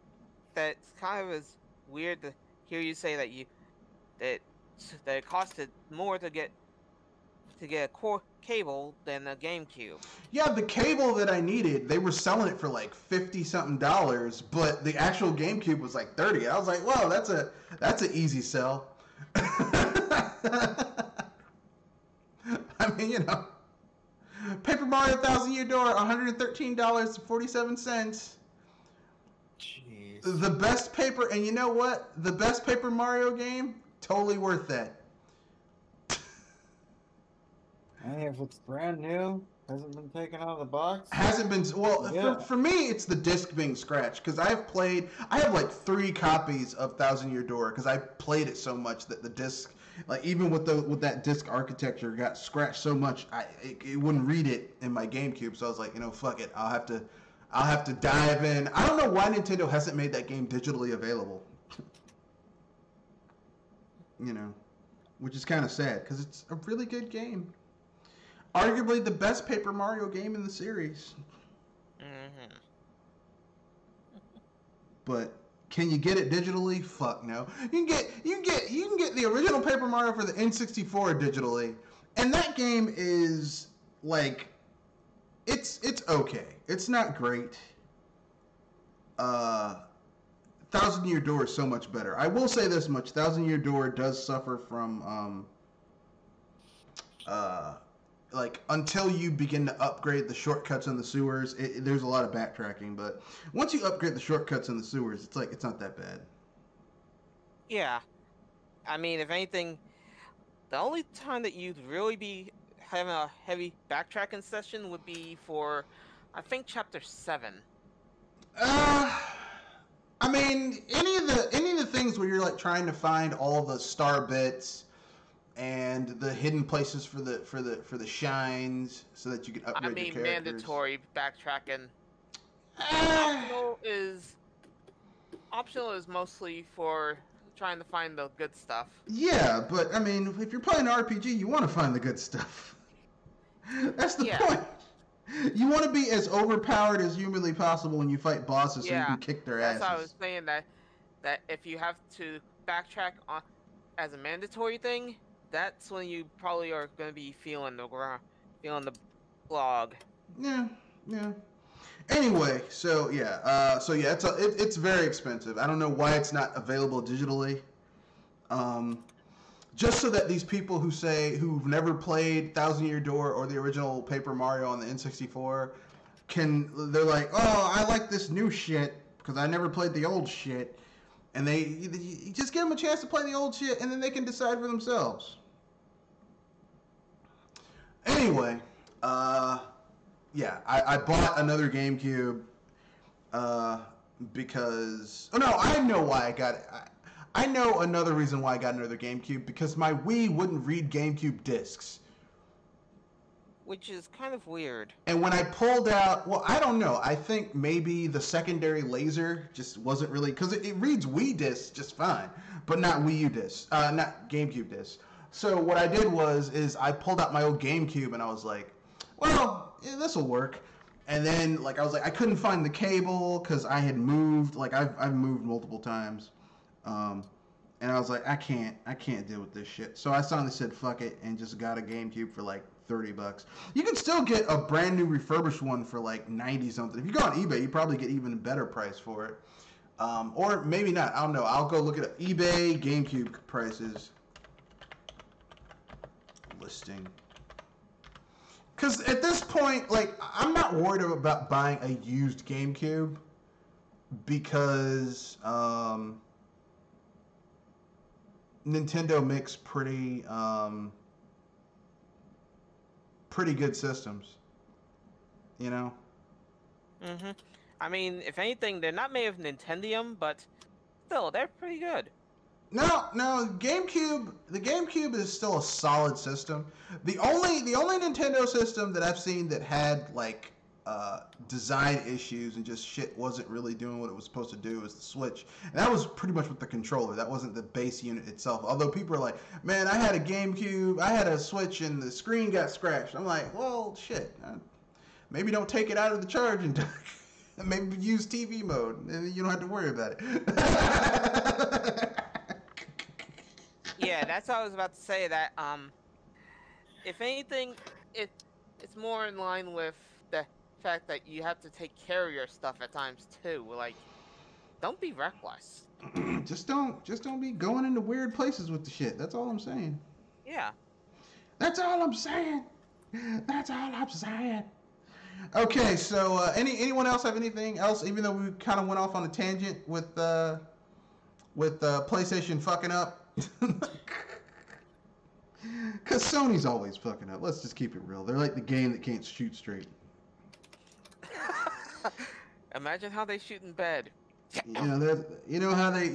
kind of is weird to hear you say that it costed more to get a core cable than a GameCube. Yeah, the cable that I needed, they were selling it for like $50-something, but the actual GameCube was like $30. I was like, "Wow, that's an easy sell." I mean, you know, Paper Mario Thousand Year Door, $113.47. Jeez. The best paper, and you know what? The best Paper Mario game, totally worth that. And if it's brand new, hasn't been taken out of the box. Hasn't been. Well, Yeah. for me, it's the disc being scratched, because I have like 3 copies of Thousand Year Door, because I played it so much that the disc, like even with that disc architecture, got scratched so much it wouldn't read it in my GameCube. So I was like, fuck it, I'll have to dive in. I don't know why Nintendo hasn't made that game digitally available. Which is kind of sad, because it's a really good game. Arguably the best Paper Mario game in the series. Mm-hmm. But can you get it digitally? Fuck no. You can get the original Paper Mario for the N64 digitally, and that game is like, it's okay. It's not great. Thousand Year Door is so much better. I will say this much: Thousand Year Door does suffer from like, until you begin to upgrade the shortcuts in the sewers, there's a lot of backtracking. But once you upgrade the shortcuts in the sewers, it's not that bad. Yeah, I mean, if anything, The only time that you'd really be having a heavy backtracking session would be for, I think, Chapter 7. I mean, any of the things where you're like trying to find all the star bits and the hidden places for the shines so that you can upgrade your characters. Mandatory backtracking. Optional is mostly for trying to find the good stuff. Yeah, but I mean, if you're playing an RPG, you want to find the good stuff. That's the point. You want to be as overpowered as humanly possible when you fight bosses, so you can kick their asses. That's why I was saying that if you have to backtrack on as a mandatory thing, that's when you probably are going to be feeling the blog. Yeah. Anyway, so it's very expensive. I don't know why it's not available digitally. Just so that these people who've never played Thousand Year Door or the original Paper Mario on the N64 they're like, oh, I like this new shit because I never played the old shit, and you just give them a chance to play the old shit, and then they can decide for themselves. Anyway, I bought another GameCube because I know why I got it. I know another reason why I got another GameCube, because my Wii wouldn't read GameCube discs. Which is kind of weird. And when I pulled out, I don't know. I think maybe the secondary laser just wasn't really, because it reads Wii discs just fine, but not Wii U discs, not GameCube discs. So what I did is I pulled out my old GameCube and I was like, well, this will work. And then I was like, I couldn't find the cable because I had moved. I've moved multiple times. And I was like, I can't deal with this shit. So I finally said, fuck it, and just got a GameCube for like $30. You can still get a brand new refurbished one for like 90 something. If you go on eBay, you probably get even a better price for it. Or maybe not. I don't know. I'll go look at eBay GameCube prices. Listing. Because at this point, I'm not worried about buying a used GameCube because Nintendo makes pretty good systems, you know? Mm-hmm. I mean, if anything, they're not made of Nintendium, but still, they're pretty good. No, GameCube. The GameCube is still a solid system. The only Nintendo system that I've seen that had design issues and just shit wasn't really doing what it was supposed to do is the Switch. And that was pretty much with the controller. That wasn't the base unit itself. Although people are like, man, I had a GameCube, I had a Switch, and the screen got scratched. I'm like, well, shit. Maybe don't take it out of the charging dock. Maybe use TV mode, and you don't have to worry about it. Yeah, that's what I was about to say. That if anything, it's more in line with the fact that you have to take care of your stuff at times too. Don't be reckless. just don't be going into weird places with the shit. That's all I'm saying. Yeah. That's all I'm saying. Okay, so anyone else have anything else? Even though we kind of went off on a tangent with PlayStation fucking up. Because Sony's always fucking up. Let's just keep it real. They're like the game that can't shoot straight. Imagine how they shoot in bed. You know how they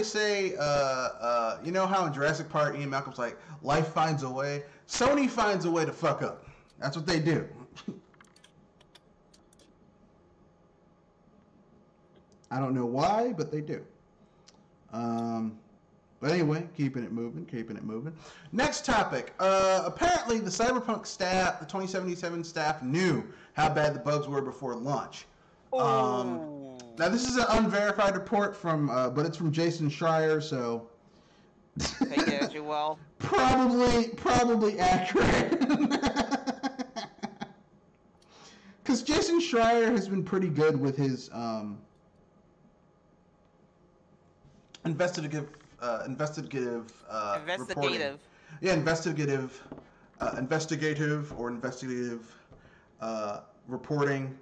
say, you know how in Jurassic Park Ian Malcolm's like, life finds a way. Sony finds a way to fuck up. That's what they do. I don't know why, but they do. But anyway, keeping it moving. Next topic. Apparently, the Cyberpunk staff, the 2077 staff, knew how bad the bugs were before launch. Now, this is an unverified report but it's from Jason Schreier, so take it as you will. Probably accurate. Because Jason Schreier has been pretty good with his investigative reporting. Yeah, investigative reporting.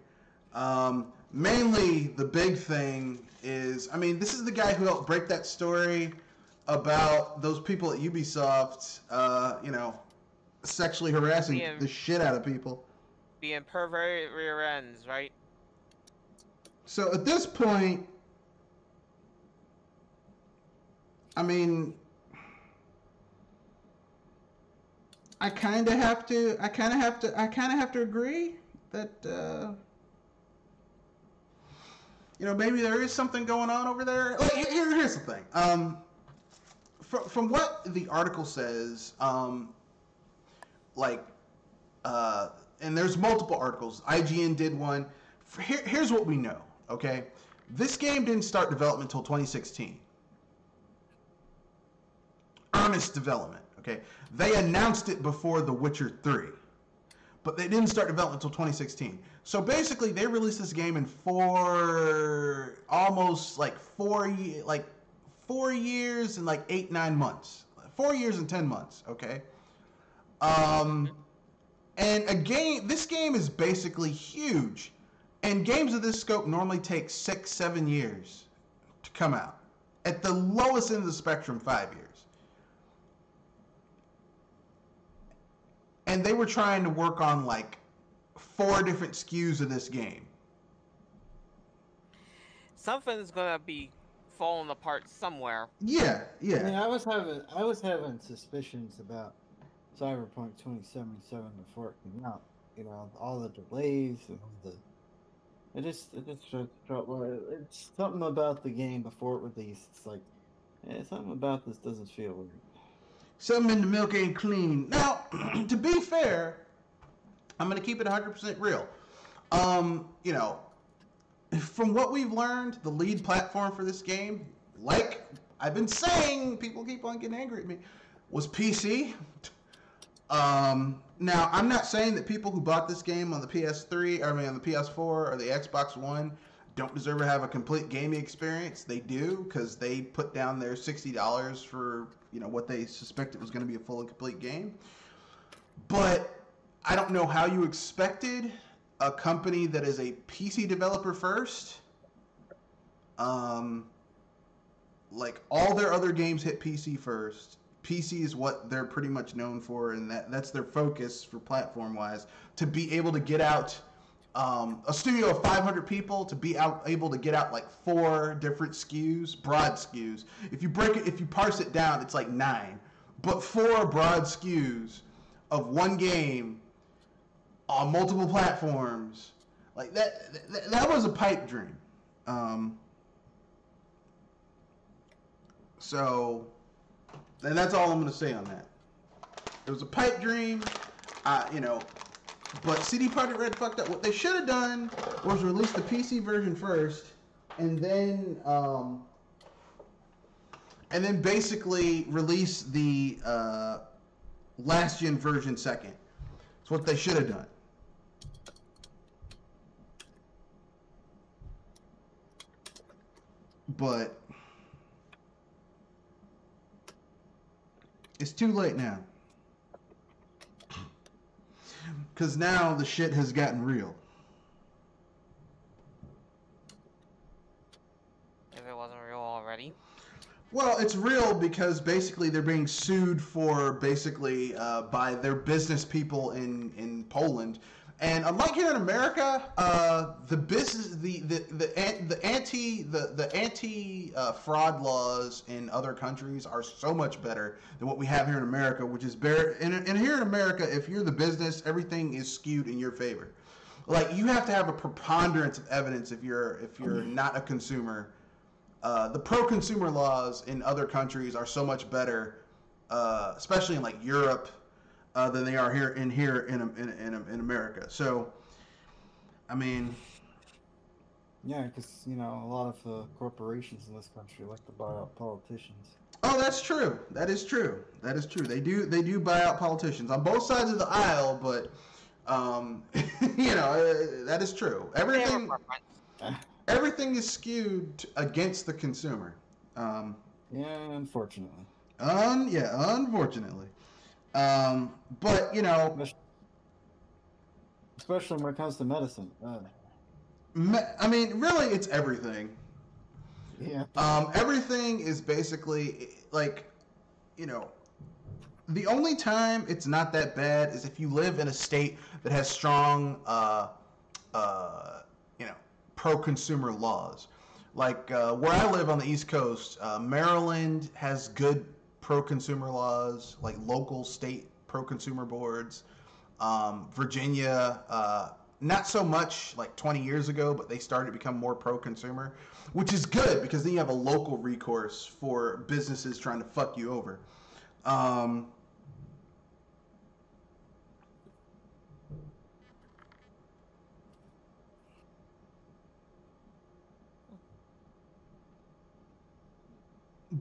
Mainly, the big thing is, this is the guy who helped break that story about those people at Ubisoft, sexually harassing the shit out of people. Being perverted rear ends, right? So at this point, I mean, I kind of have to agree that maybe there is something going on over there. Like, here's the thing. From what the article says, and there's multiple articles. IGN did one. Here's what we know. Okay, this game didn't start development until 2016. Earnest development. Okay, they announced it before The Witcher 3, but they didn't start development until 2016. So basically, they released this game in 4 years and like 8-9 months. 4 years and 10 months. Okay. And this game is basically huge, and games of this scope normally take 6-7 years to come out. At the lowest end of the spectrum, 5 years. And they were trying to work on like 4 different SKUs of this game. Something's gonna be falling apart somewhere. Yeah. I mean, I was having suspicions about Cyberpunk 2077 before it came out. All the delays and it just felt like it's something about the game before it released. It's like, something about this doesn't feel weird. Something in the milk ain't clean. Now, to be fair, I'm going to keep it 100% real. From what we've learned, the lead platform for this game, like I've been saying, people keep on getting angry at me, was PC. Now, I'm not saying that people who bought this game on the PS3, on the PS4 or the Xbox One don't deserve to have a complete gaming experience. They do, because they put down their $60 for what they suspected was going to be a full and complete game. But I don't know how you expected a company that is a PC developer first, like all their other games hit PC first. PC is what they're pretty much known for, and that's their focus for platform-wise. To be able to get out a studio of 500 people, to be able to get out like 4 different SKUs, broad SKUs. If you parse it down, it's like 9. But 4 broad SKUs of one game on multiple platforms, like that was a pipe dream. And that's all I'm going to say on that. It was a pipe dream, but CD Projekt Red fucked up. What they should have done was release the PC version first, and then basically release the last gen version second. That's what they should have done. But it's too late now. Because now the shit has gotten real. If it wasn't real already. Well, it's real because basically they're being sued for by their business people in Poland. And unlike here in America, the anti fraud laws in other countries are so much better than what we have here in America, which is bare. And here in America, if you're the business, everything is skewed in your favor. Like, you have to have a preponderance of evidence if you're not a consumer. The pro-consumer laws in other countries are so much better, especially in like Europe. Than they are here in America. So, I mean, yeah, because a lot of corporations in this country like to buy out politicians. Oh, that's true. That is true. They do buy out politicians on both sides of the aisle, but that is true. Everything is skewed against the consumer. Yeah, unfortunately. Unfortunately. But especially when it comes to medicine. I mean, really, it's everything. Yeah. Everything is basically like, the only time it's not that bad is if you live in a state that has strong, pro-consumer laws. Like where I live on the East Coast, Maryland has good pro-consumer laws, like local state pro-consumer boards. Virginia, not so much like 20 years ago, but they started to become more pro-consumer, which is good because then you have a local recourse for businesses trying to fuck you over.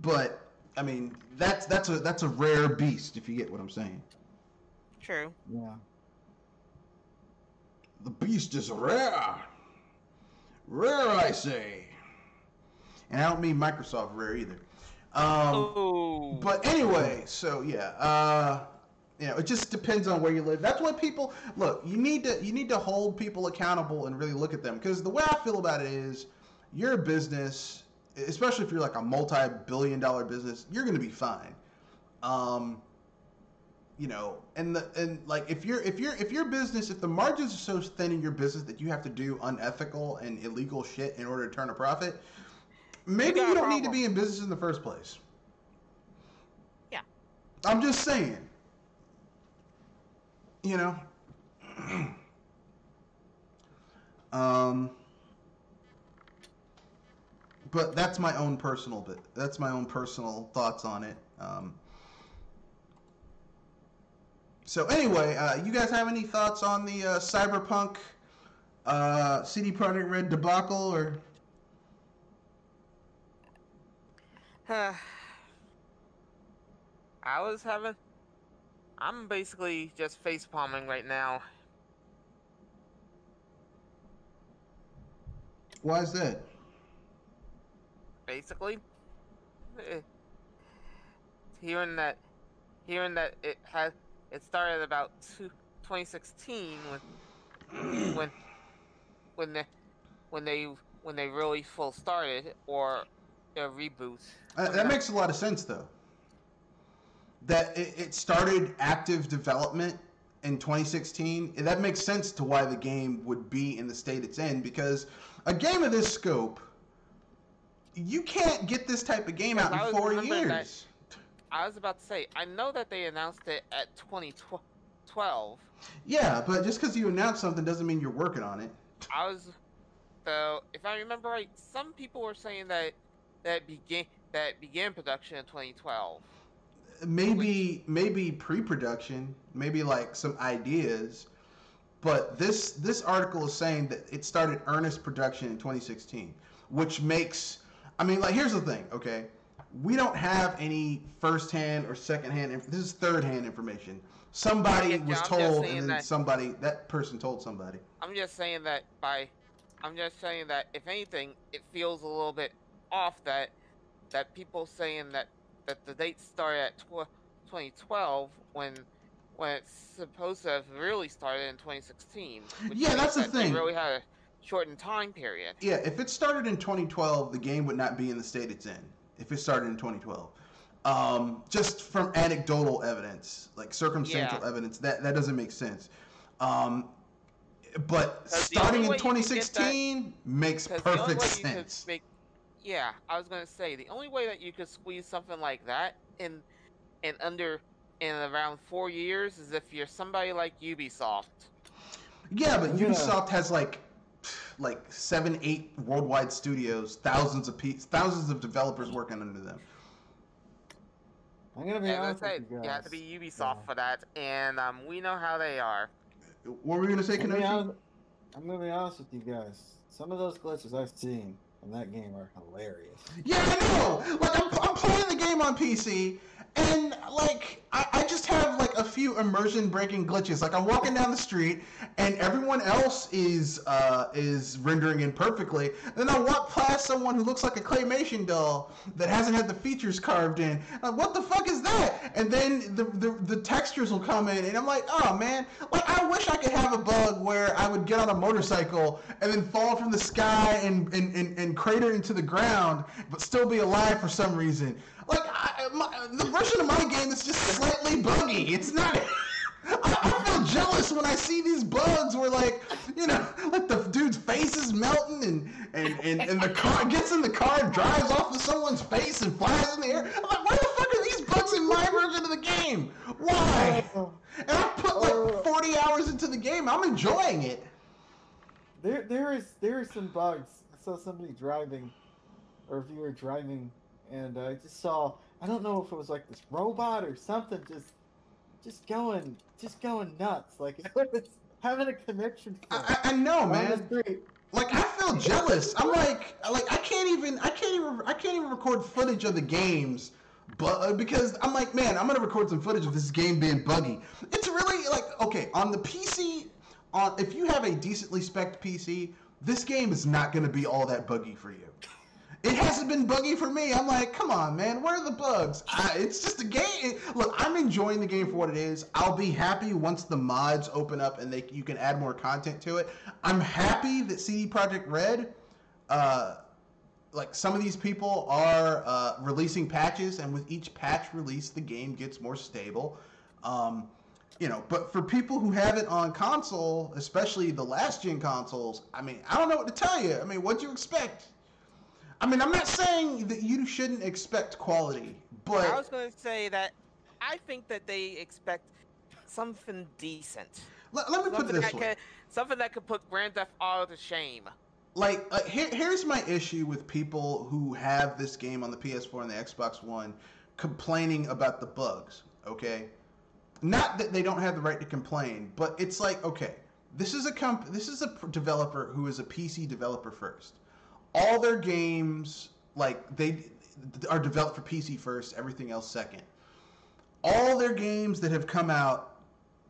But I mean, that's a rare beast, if you get what I'm saying. True. Yeah. The beast is rare. Rare, I say. And I don't mean Microsoft rare either. But anyway, so yeah, it just depends on where you live. That's why people look. You need to hold people accountable and really look at them, because the way I feel about it is, you're a business, especially if you're like a multi-billion-dollar business, you're going to be fine. And like if your business, if the margins are so thin in your business that you have to do unethical and illegal shit in order to turn a profit, maybe you don't need to be in business in the first place. Yeah. I'm just saying. But that's my own personal thoughts on it. So anyway, you guys have any thoughts on the Cyberpunk CD Projekt Red debacle, or? I'm basically just face palming right now. Why is that? Basically, hearing that it started about 2016 when they really full started, or a reboot. That makes a lot of sense, though. That it started active development in 2016. That makes sense to why the game would be in the state it's in, because a game of this scope, you can't get this type of game out in 4 years. I was about to say, I know that they announced it at 2012. Yeah, but just because you announce something doesn't mean you're working on it. So if I remember right, some people were saying that began production in 2012. Maybe pre-production, maybe like some ideas, but this article is saying that it started earnest production in 2016, which makes, I mean, like, here's the thing, okay? We don't have any first-hand or second-hand, this is third-hand information. Somebody was told, and then that person told somebody. I'm just saying that if anything, it feels a little bit off that people saying that the date started at 2012 when it's supposed to have really started in 2016. Yeah, that's the thing. They really had a shortened time period. Yeah, if it started in 2012, the game would not be in the state it's in. If it started in 2012, just from anecdotal evidence, like circumstantial evidence, that doesn't make sense. But starting in 2016 makes perfect sense. Yeah, I was gonna say the only way that you could squeeze something like that in around 4 years is if you're somebody like Ubisoft. Yeah, but Ubisoft has like 7-8 worldwide studios, thousands of developers working under them. I'm gonna be honest with you guys. You have to be Ubisoft for that, and we know how they are. What were we gonna say, Kenoshi? I'm gonna be honest with you guys. Some of those glitches I've seen in that game are hilarious. Yeah, I know. Like I'm playing the game on PC, And like I just have like a few immersion breaking glitches. Like I'm walking down the street and everyone else is rendering in perfectly. Then I walk past someone who looks like a claymation doll that hasn't had the features carved in. Like, what the fuck is that? And then the textures will come in and I'm like, oh man, like I wish I could have a bug where I would get on a motorcycle and then fall from the sky and crater into the ground but still be alive for some reason. Like, the version of my game is just slightly buggy. It's not... I feel jealous when I see these bugs where, like, you know, like the dude's face is melting and the car gets in the car and drives off of someone's face and flies in the air. I'm like, why the fuck are these bugs in my version of the game? Why? And I put, like, 40 hours into the game. I'm enjoying it. There are some bugs. I saw somebody driving, or if you were driving... And I just saw, I don't know if it was like this robot or something, just going nuts. Like it was having a connection. I know, man. Like I feel jealous. I'm like I can't even record footage of the games, but because I'm like, man, I'm gonna record some footage of this game being buggy. It's really like, okay, on the PC, if you have a decently spec'd PC, this game is not gonna be all that buggy for you. It hasn't been buggy for me. I'm like, come on, man, where are the bugs? It's just a game. Look, I'm enjoying the game for what it is. I'll be happy once the mods open up and you can add more content to it. I'm happy that CD Projekt Red, like some of these people are releasing patches, and with each patch release, the game gets more stable. You know, but for people who have it on console, especially the last gen consoles, I mean, I don't know what to tell you. I mean, what'd you expect? I mean, I'm not saying that you shouldn't expect quality, but... I was going to say that I think that they expect something decent. Let me put it this way. Something that could put Grand Theft Auto to shame. Like here's my issue with people who have this game on the PS4 and the Xbox One complaining about the bugs, okay? Not that they don't have the right to complain, but it's like, okay, this is a developer who is a PC developer first. All their games, like, they are developed for PC first, everything else second. All their games that have come out,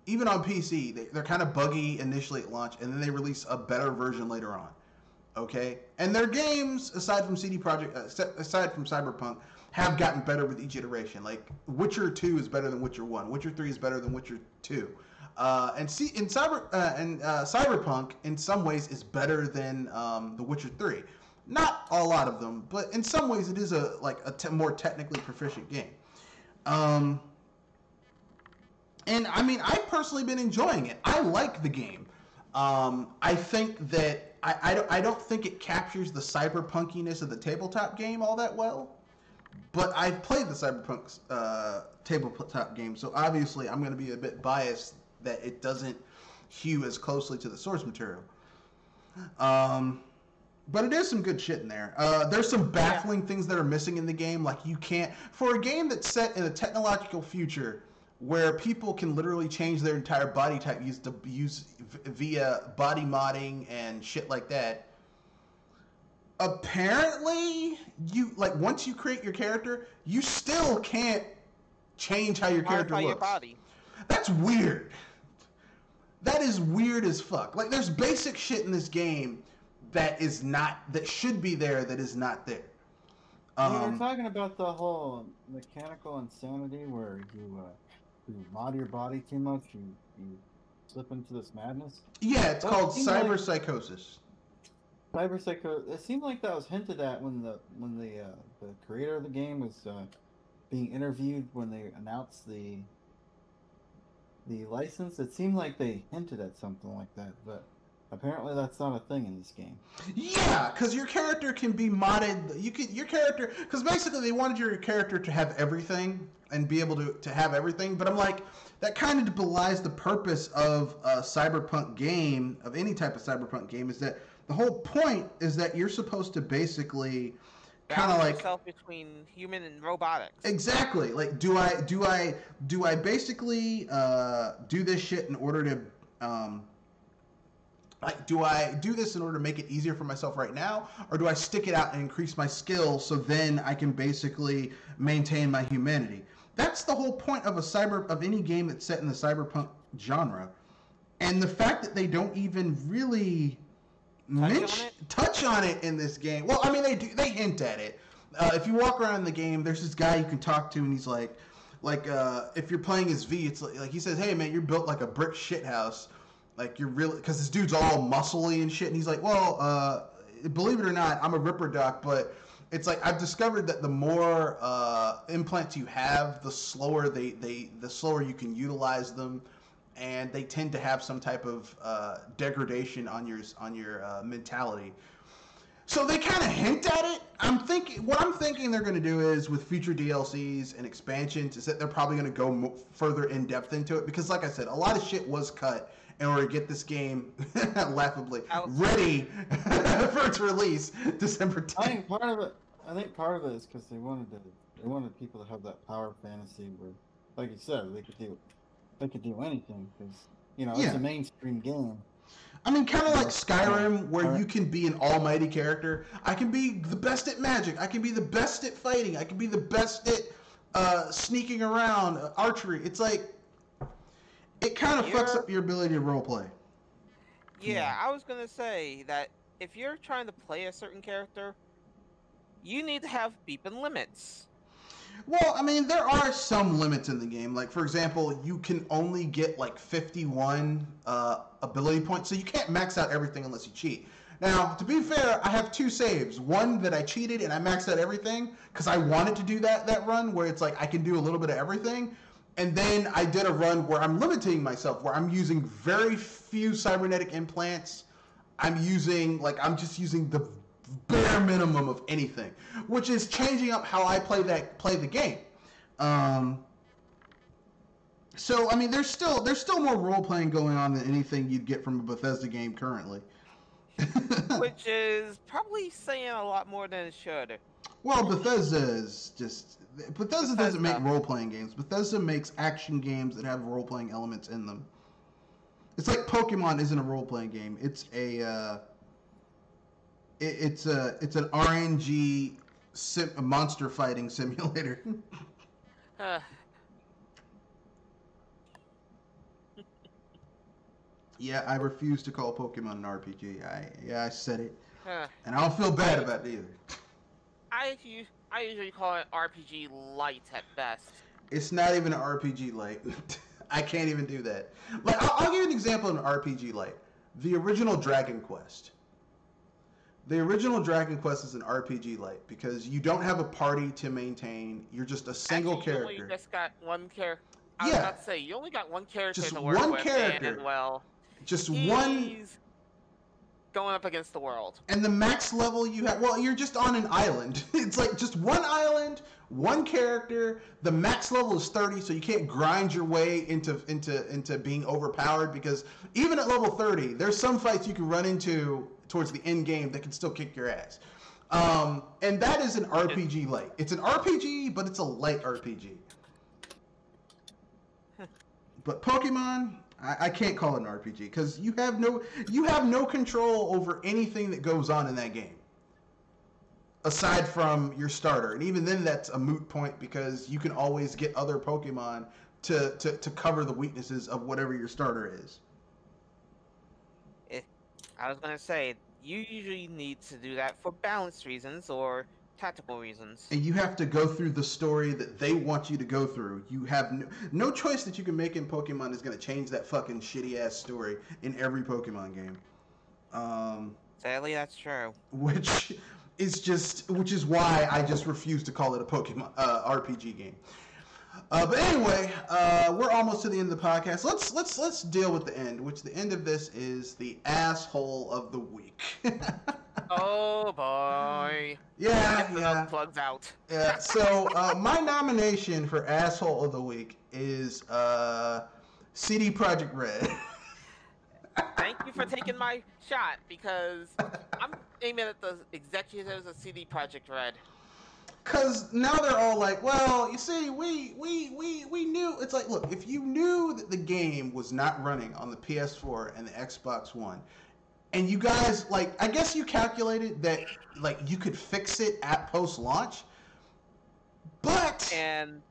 even on PC, they're kind of buggy initially at launch, and then they release a better version later on. Okay? And their games, aside from Cyberpunk, have gotten better with each iteration. Like, Witcher 2 is better than Witcher 1. Witcher 3 is better than Witcher 2. Cyberpunk, in some ways, is better than The Witcher 3. Not a lot of them, but in some ways it is a more technically proficient game. And I mean, I've personally been enjoying it. I like the game. I think that I don't think it captures the cyberpunkiness of the tabletop game all that well. But I've played the Cyberpunk tabletop game, so obviously I'm going to be a bit biased that it doesn't hew as closely to the source material. But it is some good shit in there. There's some baffling things that are missing in the game. Like, you can't... For a game that's set in a technological future where people can literally change their entire body type via body modding and shit like that, apparently, once you create your character, you still can't change how your character looks. Your body. That's weird. That is weird as fuck. Like, there's basic shit in this game that should be there, that is not there. We're talking about the whole mechanical insanity where you mod your body too much, you slip into this madness. Yeah, it's called cyberpsychosis. Cyberpsychosis. It seemed like that was hinted at when the creator of the game was being interviewed when they announced the license. It seemed like they hinted at something like that, but apparently that's not a thing in this game. Yeah, because your character can be modded. Because basically they wanted your character to have everything and be able to have everything. But I'm like, that kind of belies the purpose of a cyberpunk game, of any type of cyberpunk game, is that the whole point is that you're supposed to basically kind of like yourself between human and robotics. Exactly. Like, do I basically do this shit in order to do I do this in order to make it easier for myself right now, or do I stick it out and increase my skill so then I can basically maintain my humanity? that's the whole point of of any game that's set in the cyberpunk genre. And the fact that they don't even really touch on it in this game. Well, I mean, they hint at it. If you walk around in the game, there's this guy you can talk to, and he's like if you're playing as V, it's like he says, "Hey man, you're built like a brick shithouse. Like you're really," because this dude's all muscly and shit, and he's like, "Well, believe it or not, I'm a Ripper Doc, but it's like I've discovered that the more implants you have, the slower the slower you can utilize them." And they tend to have some type of degradation on your mentality. So they kind of hint at it. What I'm thinking they're going to do is with future DLCs and expansions is that they're probably going to go further in depth into it because, like I said, a lot of shit was cut in order to get this game laughably ready for its release December 10th. I think part of it is because they wanted people to have that power fantasy where, like you said, they could do anything because it's a mainstream game. I mean, kind of like Skyrim, where you can be an almighty character. I can be the best at magic. I can be the best at fighting. I can be the best at sneaking around, archery. It's like it kind of fucks up your ability to roleplay. Yeah, I was gonna say that if you're trying to play a certain character, you need to have beeping limits. Well, I mean, there are some limits in the game. Like, for example, you can only get, like, 51 ability points, so you can't max out everything unless you cheat. Now, to be fair, I have 2 saves. One that I cheated and I maxed out everything, because I wanted to do that run, where it's like I can do a little bit of everything. And then I did a run where I'm limiting myself, where I'm using very few cybernetic implants. I'm just using the bare minimum of anything, which is changing up how I play the game. So I mean, there's still more role playing going on than anything you'd get from a Bethesda game currently. Which is probably saying a lot more than it should. Well, Bethesda doesn't make role playing games. Bethesda makes action games that have role playing elements in them. It's like Pokemon isn't a role playing game. It's an RNG monster fighting simulator. Yeah, I refuse to call Pokemon an RPG. I said it, and I don't feel bad about it either. I usually call it RPG light at best. It's not even an RPG light. I can't even do that. Like, I'll give you an example of an RPG light. The original Dragon Quest. The original Dragon Quest is an RPG light because you don't have a party to maintain. You're just a single character. You only just got one character. I was about to say, you only got one character just to work one with. Character. And, well, just he's one. Going up against the world. And the max level you have, well, you're just on an island. It's like just one island, one character. The max level is 30, so you can't grind your way into being overpowered because even at level 30, there's some fights you can run into towards the end game that can still kick your ass. And that is an RPG light. It's an RPG, but it's a light RPG. But Pokemon, I can't call it an RPG because you have no control over anything that goes on in that game, aside from your starter. And even then, that's a moot point because you can always get other Pokemon to cover the weaknesses of whatever your starter is. I was gonna say, you usually need to do that for balance reasons or tactical reasons. And you have to go through the story that they want you to go through. You have no choice that you can make in Pokemon is going to change that fucking shitty-ass story in every Pokemon game. Sadly, that's true. Which is why I just refuse to call it a Pokemon RPG game. But anyway, we're almost to the end of the podcast. Let's deal with the end, which the end of this is the asshole of the week. Oh boy. Yeah. Plugs out. Yeah. So my nomination for asshole of the week is CD Projekt Red. Thank you for taking my shot because I'm aiming at the executives of CD Projekt Red. Because now they're all like, well, you see, we knew. It's like, look, if you knew that the game was not running on the PS4 and the Xbox One, and you guys, like, I guess you calculated that, like, you could fix it at post-launch, but... And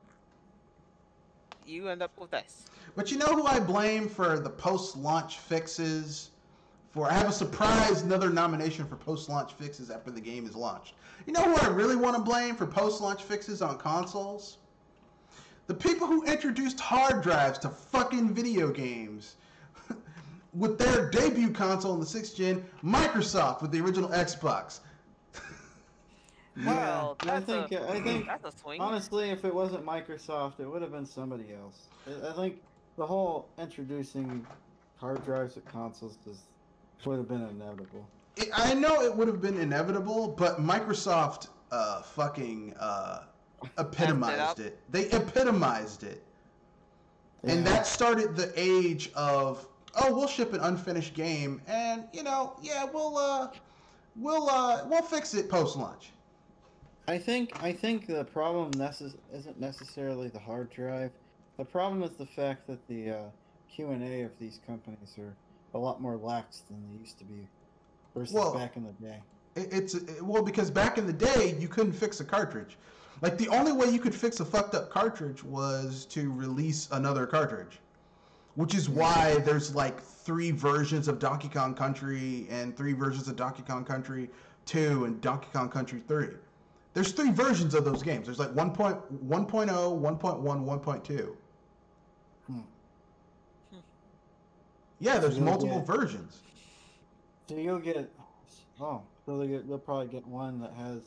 you end up with this. But you know who I blame for the post-launch fixes? I have a surprise, another nomination for post-launch fixes after the game is launched. You know who I really want to blame for post-launch fixes on consoles? The people who introduced hard drives to fucking video games. With their debut console in the 6th gen, Microsoft with the original Xbox. Well, I think that's a swing. honestly, if it wasn't Microsoft, it would have been somebody else. I think the whole introducing hard drives at consoles would have been inevitable. I know it would have been inevitable, but Microsoft fucking epitomized it. They epitomized it. Yeah. And that started the age of, we'll ship an unfinished game, and we'll fix it post-launch. I think the problem isn't necessarily the hard drive. The problem is the fact that the Q&A of these companies are a lot more lax than they used to be versus back in the day. Because back in the day, you couldn't fix a cartridge. Like, the only way you could fix a fucked up cartridge was to release another cartridge. Which is why there's like 3 versions of Donkey Kong Country and 3 versions of Donkey Kong Country 2 and Donkey Kong Country 3. There's 3 versions of those games. There's like 1.0, 1.1, 1.2. Yeah, there's multiple versions. So they'll probably get one that has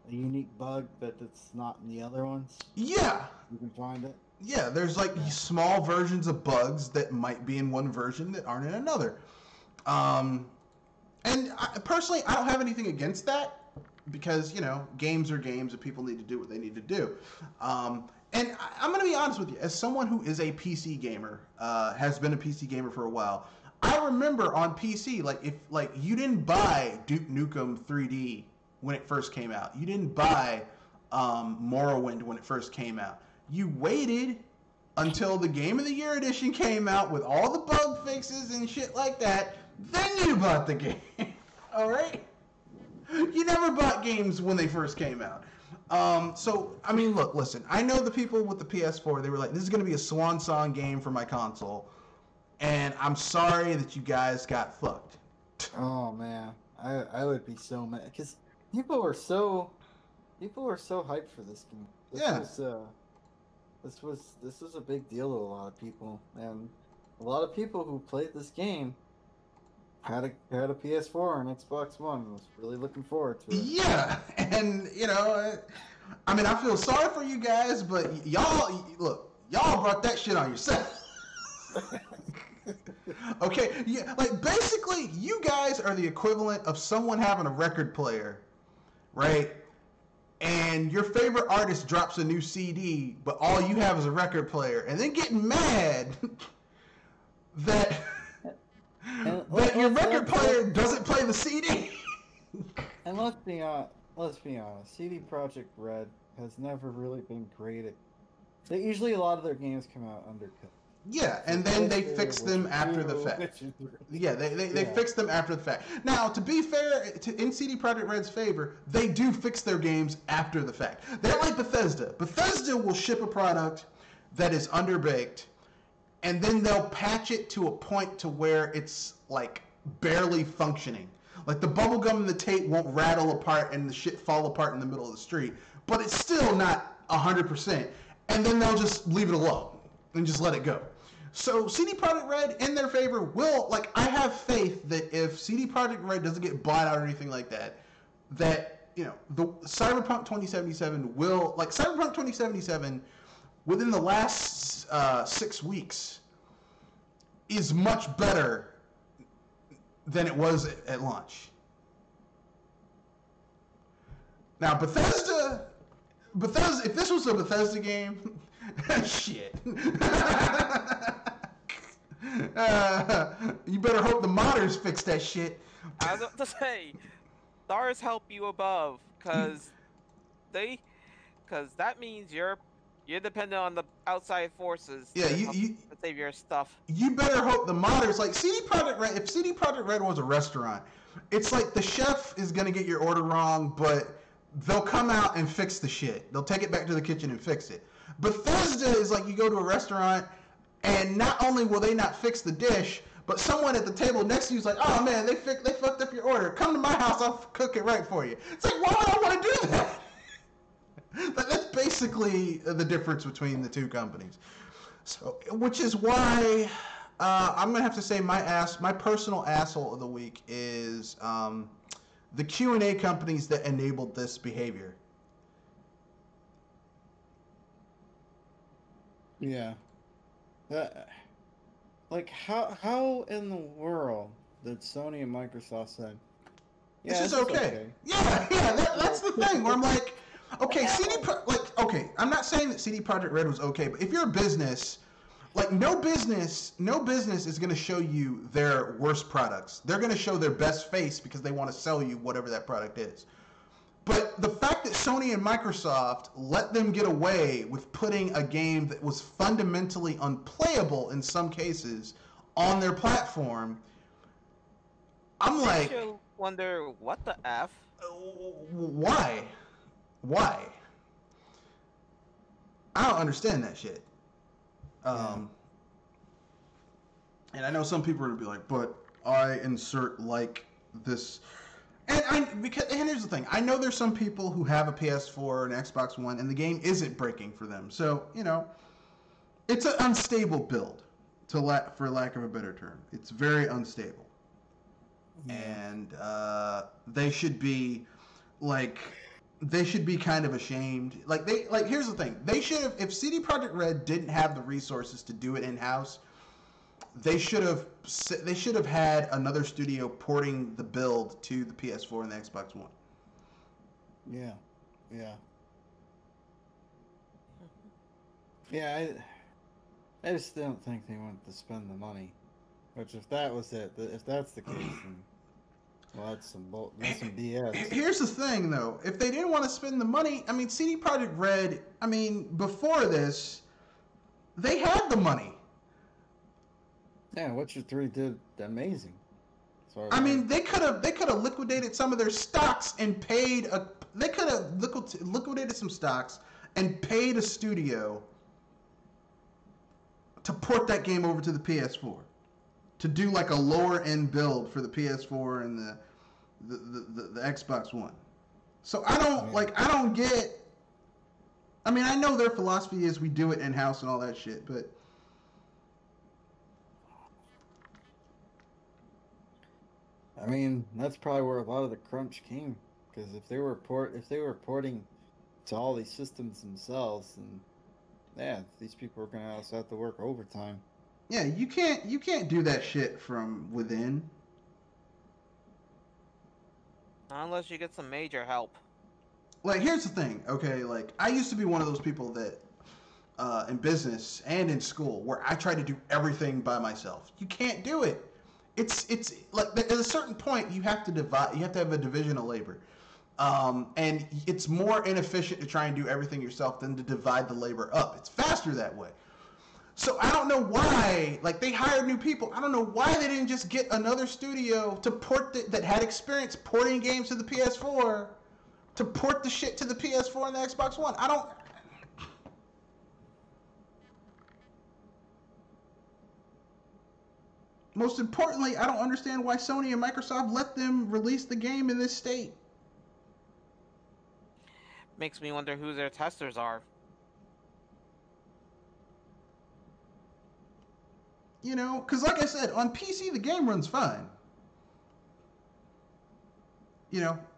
a unique bug that's not in the other ones. Yeah. You can find it. Yeah, there's like small versions of bugs that might be in one version that aren't in another. And personally, I don't have anything against that because, games are games and people need to do what they need to do. And I'm going to be honest with you, as someone who is a PC gamer, has been a PC gamer for a while, I remember on PC, if you didn't buy Duke Nukem 3D when it first came out. You didn't buy Morrowind when it first came out. You waited until the Game of the Year edition came out with all the bug fixes and shit like that. Then you bought the game. All right? You never bought games when they first came out. Listen, I know the people with the PS4, they were like, this is going to be a swan song game for my console. And I'm sorry that you guys got fucked. Oh, man. I would be so mad. Because people were so hyped for this game. This was a big deal to a lot of people, and a lot of people who played this game had a PS4 and Xbox One and was really looking forward to it. Yeah, and I feel sorry for you guys, but y'all brought that shit on yourself. Okay, yeah, basically, you guys are the equivalent of someone having a record player, right? And your favorite artist drops a new CD, but all you have is a record player, and then getting mad that your record player doesn't play the CD. And let's be honest, CD Projekt Red has never really been great at. Usually, a lot of their games come out undercut. Yeah, and then they fix them after the fact. Yeah, they fix them after the fact. Now, to be fair, in CD Projekt Red's favor, they do fix their games after the fact. They're like Bethesda. Bethesda will ship a product that is underbaked, and then they'll patch it to a point to where it's, barely functioning. Like, the bubblegum and the tape won't rattle apart and the shit fall apart in the middle of the street, but it's still not 100%. And then they'll just leave it alone and just let it go. So CD Projekt Red, in their favor, will, I have faith that if CD Projekt Red doesn't get bought out or anything like that, the Cyberpunk 2077 will, Cyberpunk 2077, within the last 6 weeks, is much better than it was at launch. Now, Bethesda, if this was a Bethesda game, shit. You better hope the modders fix that shit. I was about to say, stars help you above, because that means you're dependent on the outside forces to save your stuff. You better hope the modders, CD Projekt Red, if CD Projekt Red was a restaurant, it's like the chef is going to get your order wrong, but they'll come out and fix the shit. They'll take it back to the kitchen and fix it. Bethesda is like you go to a restaurant, and not only will they not fix the dish, but someone at the table next to you is like, oh man, they fucked up your order. Come to my house, I'll cook it right for you. It's like, why would I want to do that? But that's basically the difference between the two companies. So, which is why I'm gonna have to say my personal asshole of the week is the Q&A companies that enabled this behavior. Yeah. Like, how in the world did Sony and Microsoft say, yeah, this is okay. Yeah, that's the thing where I'm like, okay, I'm not saying that CD Projekt Red was okay, but if you're a business, like no business is going to show you their worst products. They're going to show their best face because they want to sell you whatever that product is. But the fact that Sony and Microsoft let them get away with putting a game that was fundamentally unplayable in some cases on their platform, I'm like, you wonder what the F? Why? I don't understand that shit. And I know some people are gonna be like, but I insert like this. And here's the thing. I know there's some people who have a PS4 or an Xbox One, and the game isn't breaking for them. So, it's an unstable build, for lack of a better term. It's very unstable. Yeah. And they should be kind of ashamed. Here's the thing. They should have, if CD Projekt Red didn't have the resources to do it in-house, they should have had another studio porting the build to the PS4 and the Xbox One. Yeah. Yeah, I just don't think they wanted to spend the money. Which, if that was it, if that's the case, then, well, that's some BS. Here's the thing, though. If they didn't want to spend the money, CD Projekt Red, before this, they had the money. Yeah, Witcher 3 did amazing. They could have liquidated some of their stocks and paid they could have liquidated some stocks and paid a studio to port that game over to the PS4, to do like a lower end build for the PS4 and the Xbox One. So I don't get. I know their philosophy is we do it in house and all that shit, but. That's probably where a lot of the crunch came, because if they were porting to all these systems themselves, then these people are gonna also have to work overtime. Yeah, you can't do that shit from within. Unless you get some major help. Here's the thing, okay? I used to be one of those people that, in business and in school, where I tried to do everything by myself. You can't do it. It's at a certain point you have to divide. You have to have a division of labor, and it's more inefficient to try and do everything yourself than to divide the labor up. It's faster that way. So I don't know why. They hired new people. I don't know why they didn't just get another studio to port that had experience porting games to the PS4, to port the shit to the PS4 and the Xbox One. I don't. Most importantly, I don't understand why Sony and Microsoft let them release the game in this state. Makes me wonder who their testers are. Because like I said, on PC the game runs fine.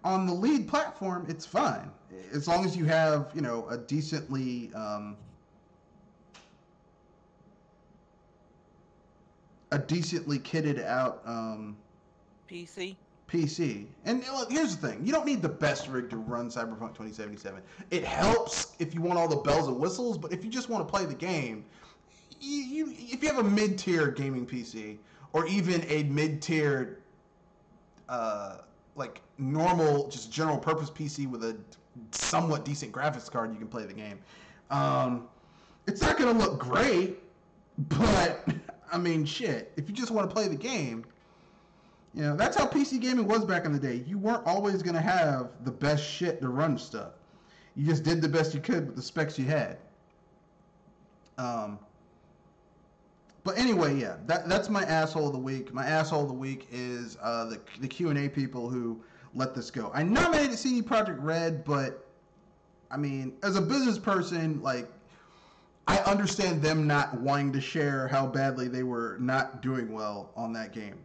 On the lead platform, it's fine. As long as you have, a decently... a decently kitted out PC. And look, here's the thing. You don't need the best rig to run Cyberpunk 2077. It helps if you want all the bells and whistles, but if you just want to play the game, if you have a mid-tier gaming PC, or even a mid-tier, normal, just general purpose PC with a somewhat decent graphics card, you can play the game. It's not going to look great, but... shit, if you just want to play the game, that's how PC gaming was back in the day. You weren't always going to have the best shit to run stuff. You just did the best you could with the specs you had. Um, but anyway, yeah, that's my asshole of the week. My asshole of the week is the Q&A people who let this go. I nominated CD Projekt Red, but I mean, as a business person, like, I understand them not wanting to share how badly they were not doing well on that game.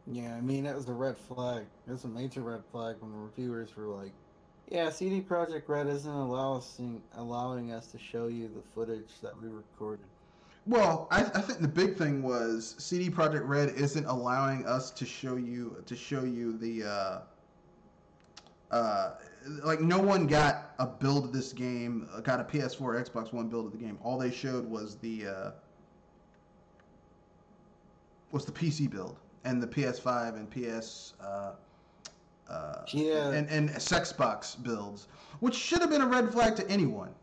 Yeah, I mean, that was a red flag. It was a major red flag when the reviewers were like, yeah, CD Projekt Red isn't allowing us to show you the footage that we recorded. Well, I think the big thing was CD Projekt Red isn't allowing us to show you the like, no one got a build of this game, got a PS4, Xbox One build of the game. All they showed was the PC build and the PS5 and PS and Sexbox builds, which should have been a red flag to anyone.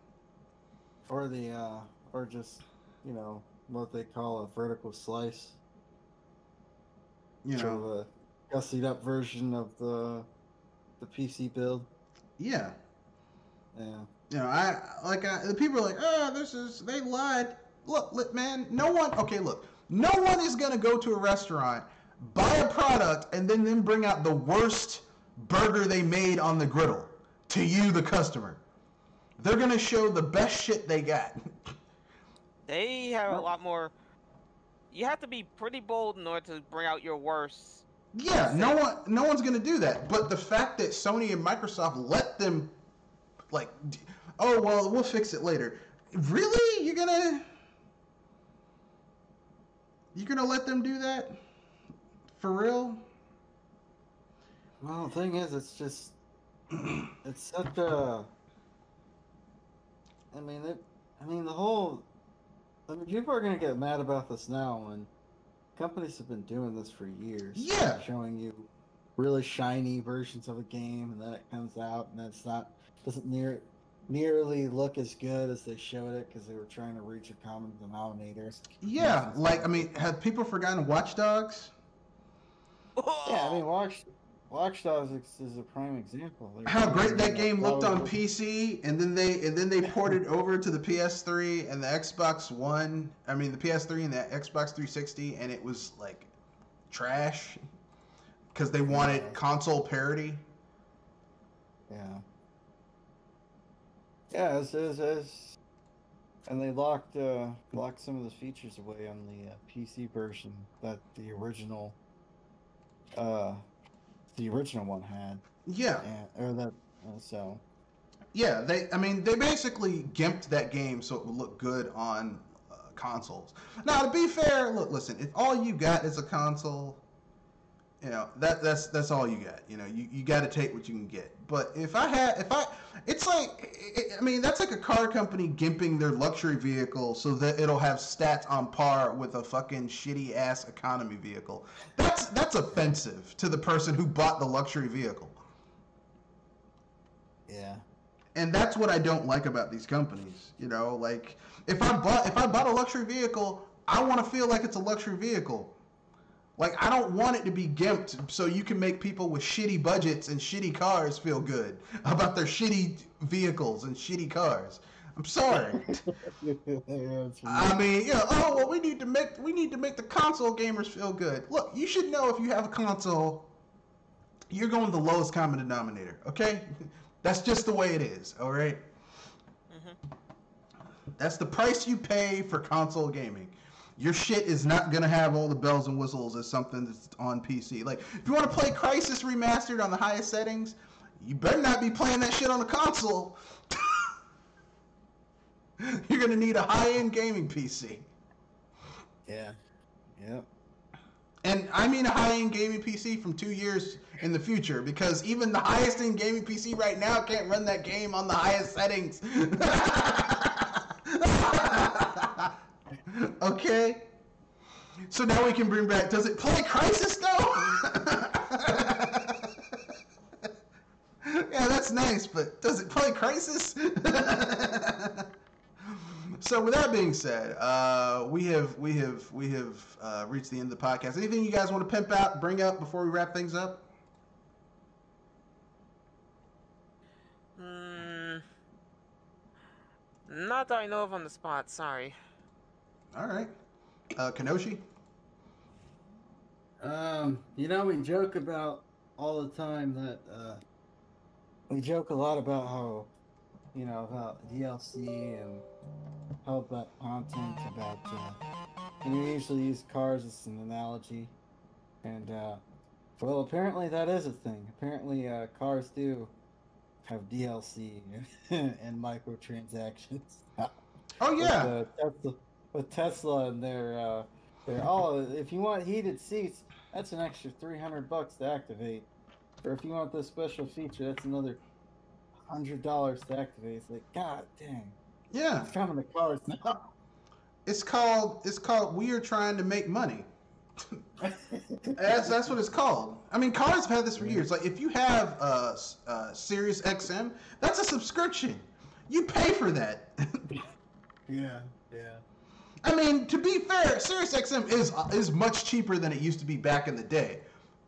Or or just, you know, what they call a vertical slice. You know, so a gussied up version of the PC build. Yeah. Yeah. You know, the people are like, they lied. Look, man, no one is gonna go to a restaurant, buy a product, and then bring out the worst burger they made on the griddle to you, the customer. They're gonna show the best shit they got. They have a lot more. You have to be pretty bold in order to bring out your worst. Yeah, no one's gonna do that. But the fact that Sony and Microsoft let them, like, oh well, we'll fix it later. Really, you're gonna let them do that? For real? Well, the thing is, it's just, it's such a. I mean, people are gonna get mad about this now when companies have been doing this for years. Yeah. Showing you really shiny versions of a game, and then it comes out and doesn't nearly look as good as they showed it because they were trying to reach a common denominator. Yeah, like, I mean, have people forgotten Watch Dogs? Yeah, I mean, Watch Dogs is a prime example. How great that game looked on PC, and then they ported over to the PS3 and the Xbox One. I mean, the PS3 and the Xbox 360, and it was like trash because they wanted console parity. Yeah. Yeah, and they locked some of the features away on the PC version that the original one had. Yeah. Yeah, they basically gimped that game so it would look good on consoles. Now, to be fair, listen, if all you got is a console, you know, that's all you got. You know, you got to take what you can get. But it's like, I mean, that's like a car company gimping their luxury vehicle so that it'll have stats on par with a fucking shitty ass economy vehicle. That's offensive to the person who bought the luxury vehicle. Yeah. And that's what I don't like about these companies. You know, like, if I bought a luxury vehicle, I want to feel like it's a luxury vehicle. Like, I don't want it to be gimped so you can make people with shitty budgets and shitty cars feel good about their shitty vehicles and shitty cars. I'm sorry. I mean, yeah. Oh well, we need to make the console gamers feel good. Look, you should know if you have a console, you're going the lowest common denominator. Okay, that's just the way it is. All right. Mm-hmm. That's the price you pay for console gaming. Your shit is not going to have all the bells and whistles as something that's on PC. Like, if you want to play Crysis Remastered on the highest settings, you better not be playing that shit on the console. You're going to need a high-end gaming PC. Yeah. Yep. And I mean a high-end gaming PC from 2 years in the future, because even the highest-end gaming PC right now can't run that game on the highest settings. Okay? So now we can bring back, does it play Crysis though? Yeah, that's nice, but does it play Crysis? So with that being said, we have reached the end of the podcast. Anything you guys want to pimp out, bring up before we wrap things up? Not that I know of on the spot. Sorry. All right. Kenoshi? We joke about all the time that we joke a lot about how, about DLC and how about content about, and we usually use cars as an analogy, and well, apparently that is a thing. Apparently, cars do have DLC and microtransactions. Oh yeah. With Tesla and their if you want heated seats, that's an extra $300 to activate. Or if you want this special feature, that's another $100 to activate. It's like, god dang. Yeah. It's coming to cars now. It's called we are trying to make money. That's what it's called. I mean, cars have had this for years. Like if you have Sirius XM, that's a subscription. You pay for that. Yeah. I mean, to be fair, Sirius XM is much cheaper than it used to be back in the day.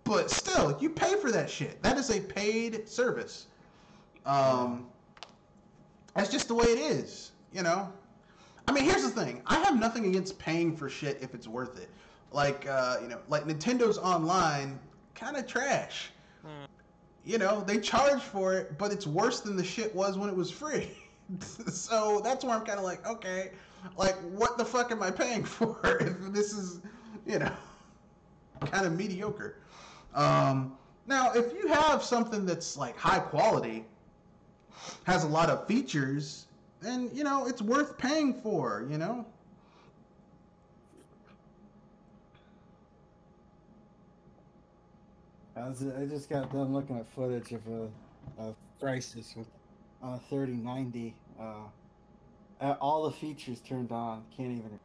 But still, you pay for that shit. That is a paid service. That's just the way it is, you know? I mean, here's the thing. I have nothing against paying for shit if it's worth it. Like, like Nintendo's online, kind of trash. You know, they charge for it, but it's worse than the shit was when it was free. So that's where I'm kind of like, okay, like, what the fuck am I paying for if this is, kind of mediocre? Now, if you have something that's like high quality, has a lot of features, then, it's worth paying for, I just got done looking at footage of a Crisis with 3090. All the features turned on. Can't even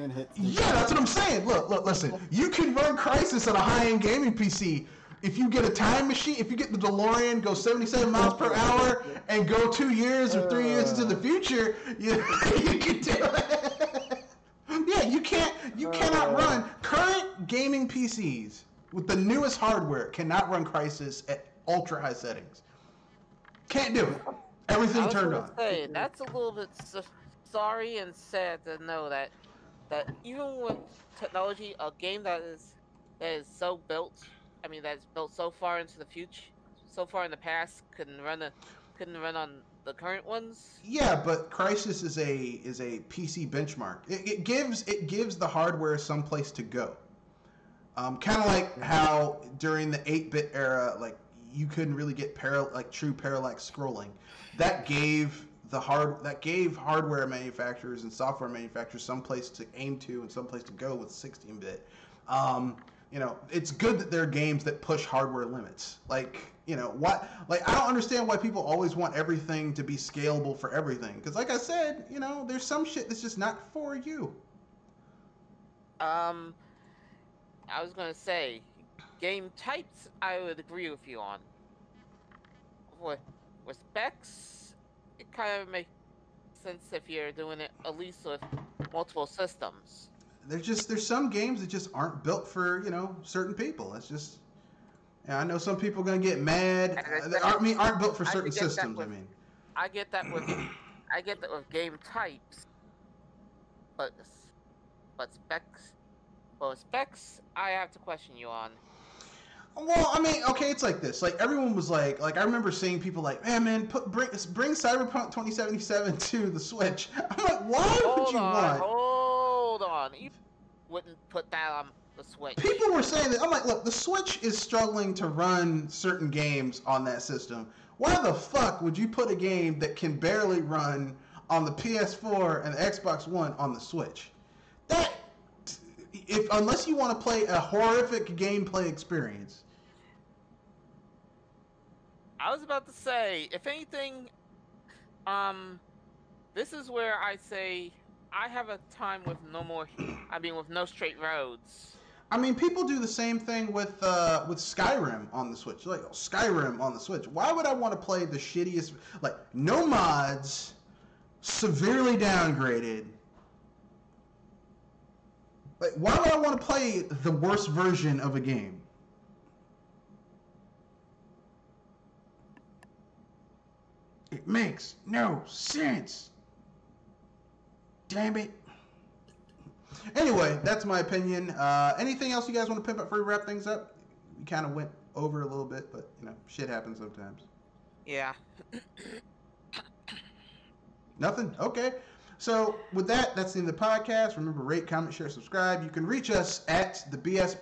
hit. Yeah, that's what I'm saying. Look, listen. You can run Crisis on a high-end gaming PC. If you get a time machine, if you get the DeLorean, go 77 miles per hour, and go 2 years or 3 years into the future, you can do it. Yeah, you cannot run current gaming PCs with the newest hardware. Cannot run Crisis at ultra high settings. Can't do it. Everything turned on. Say, that's a little bit sorry and sad to know that even with technology, a game that is so built, that's built so far into the future, so far in the past, couldn't run on the current ones. Yeah, but Crysis is a PC benchmark. It gives the hardware some place to go. Kind of like how during the 8-bit era, like you couldn't really get true parallax scrolling. That gave hardware manufacturers and software manufacturers some place to aim to and some place to go with 16-bit. It's good that there are games that push hardware limits. I don't understand why people always want everything to be scalable for everything. Because like I said, there's some shit that's just not for you. I was gonna say, game types I would agree with you on. With specs, it kind of makes sense if you're doing it at least with multiple systems. There's some games that just aren't built for certain people. It's just I know some people are gonna get mad. Aren't built for certain systems. I get that with game types, but specs. Well, specs I have to question you on. Well, okay, it's like this. Like everyone was like I remember seeing people like, man, bring Cyberpunk 2077 to the Switch. I'm like, why would you want? Hold on, you wouldn't put that on the Switch. People were saying that. I'm like, look, the Switch is struggling to run certain games on that system. Why the fuck would you put a game that can barely run on the PS4 and the Xbox One on the Switch? Unless you want to play a horrific gameplay experience. I was about to say, if anything, this is where I say I have a time with with no straight roads. People do the same thing with Skyrim on the Switch. Like, Skyrim on the Switch. Why would I want to play the shittiest, no mods, severely downgraded? Like, why would I want to play the worst version of a game? It makes no sense. Damn it. Anyway, that's my opinion. Anything else you guys want to pimp up before we wrap things up? We kind of went over a little bit, but you know, shit happens sometimes. Yeah. Nothing? Okay. So with that, that's the end of the podcast. Remember, rate, comment, share, subscribe. You can reach us at the BS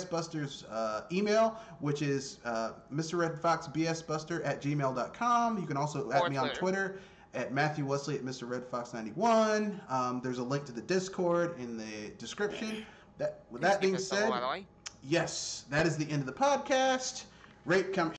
Busters email, which is mrredfoxbsbuster@gmail.com. You can also add me on Twitter at Matthew Wesley at Mr. Red Fox 91. There's a link to the Discord in the description. With that being said, yes, that is the end of the podcast. Rate, comment,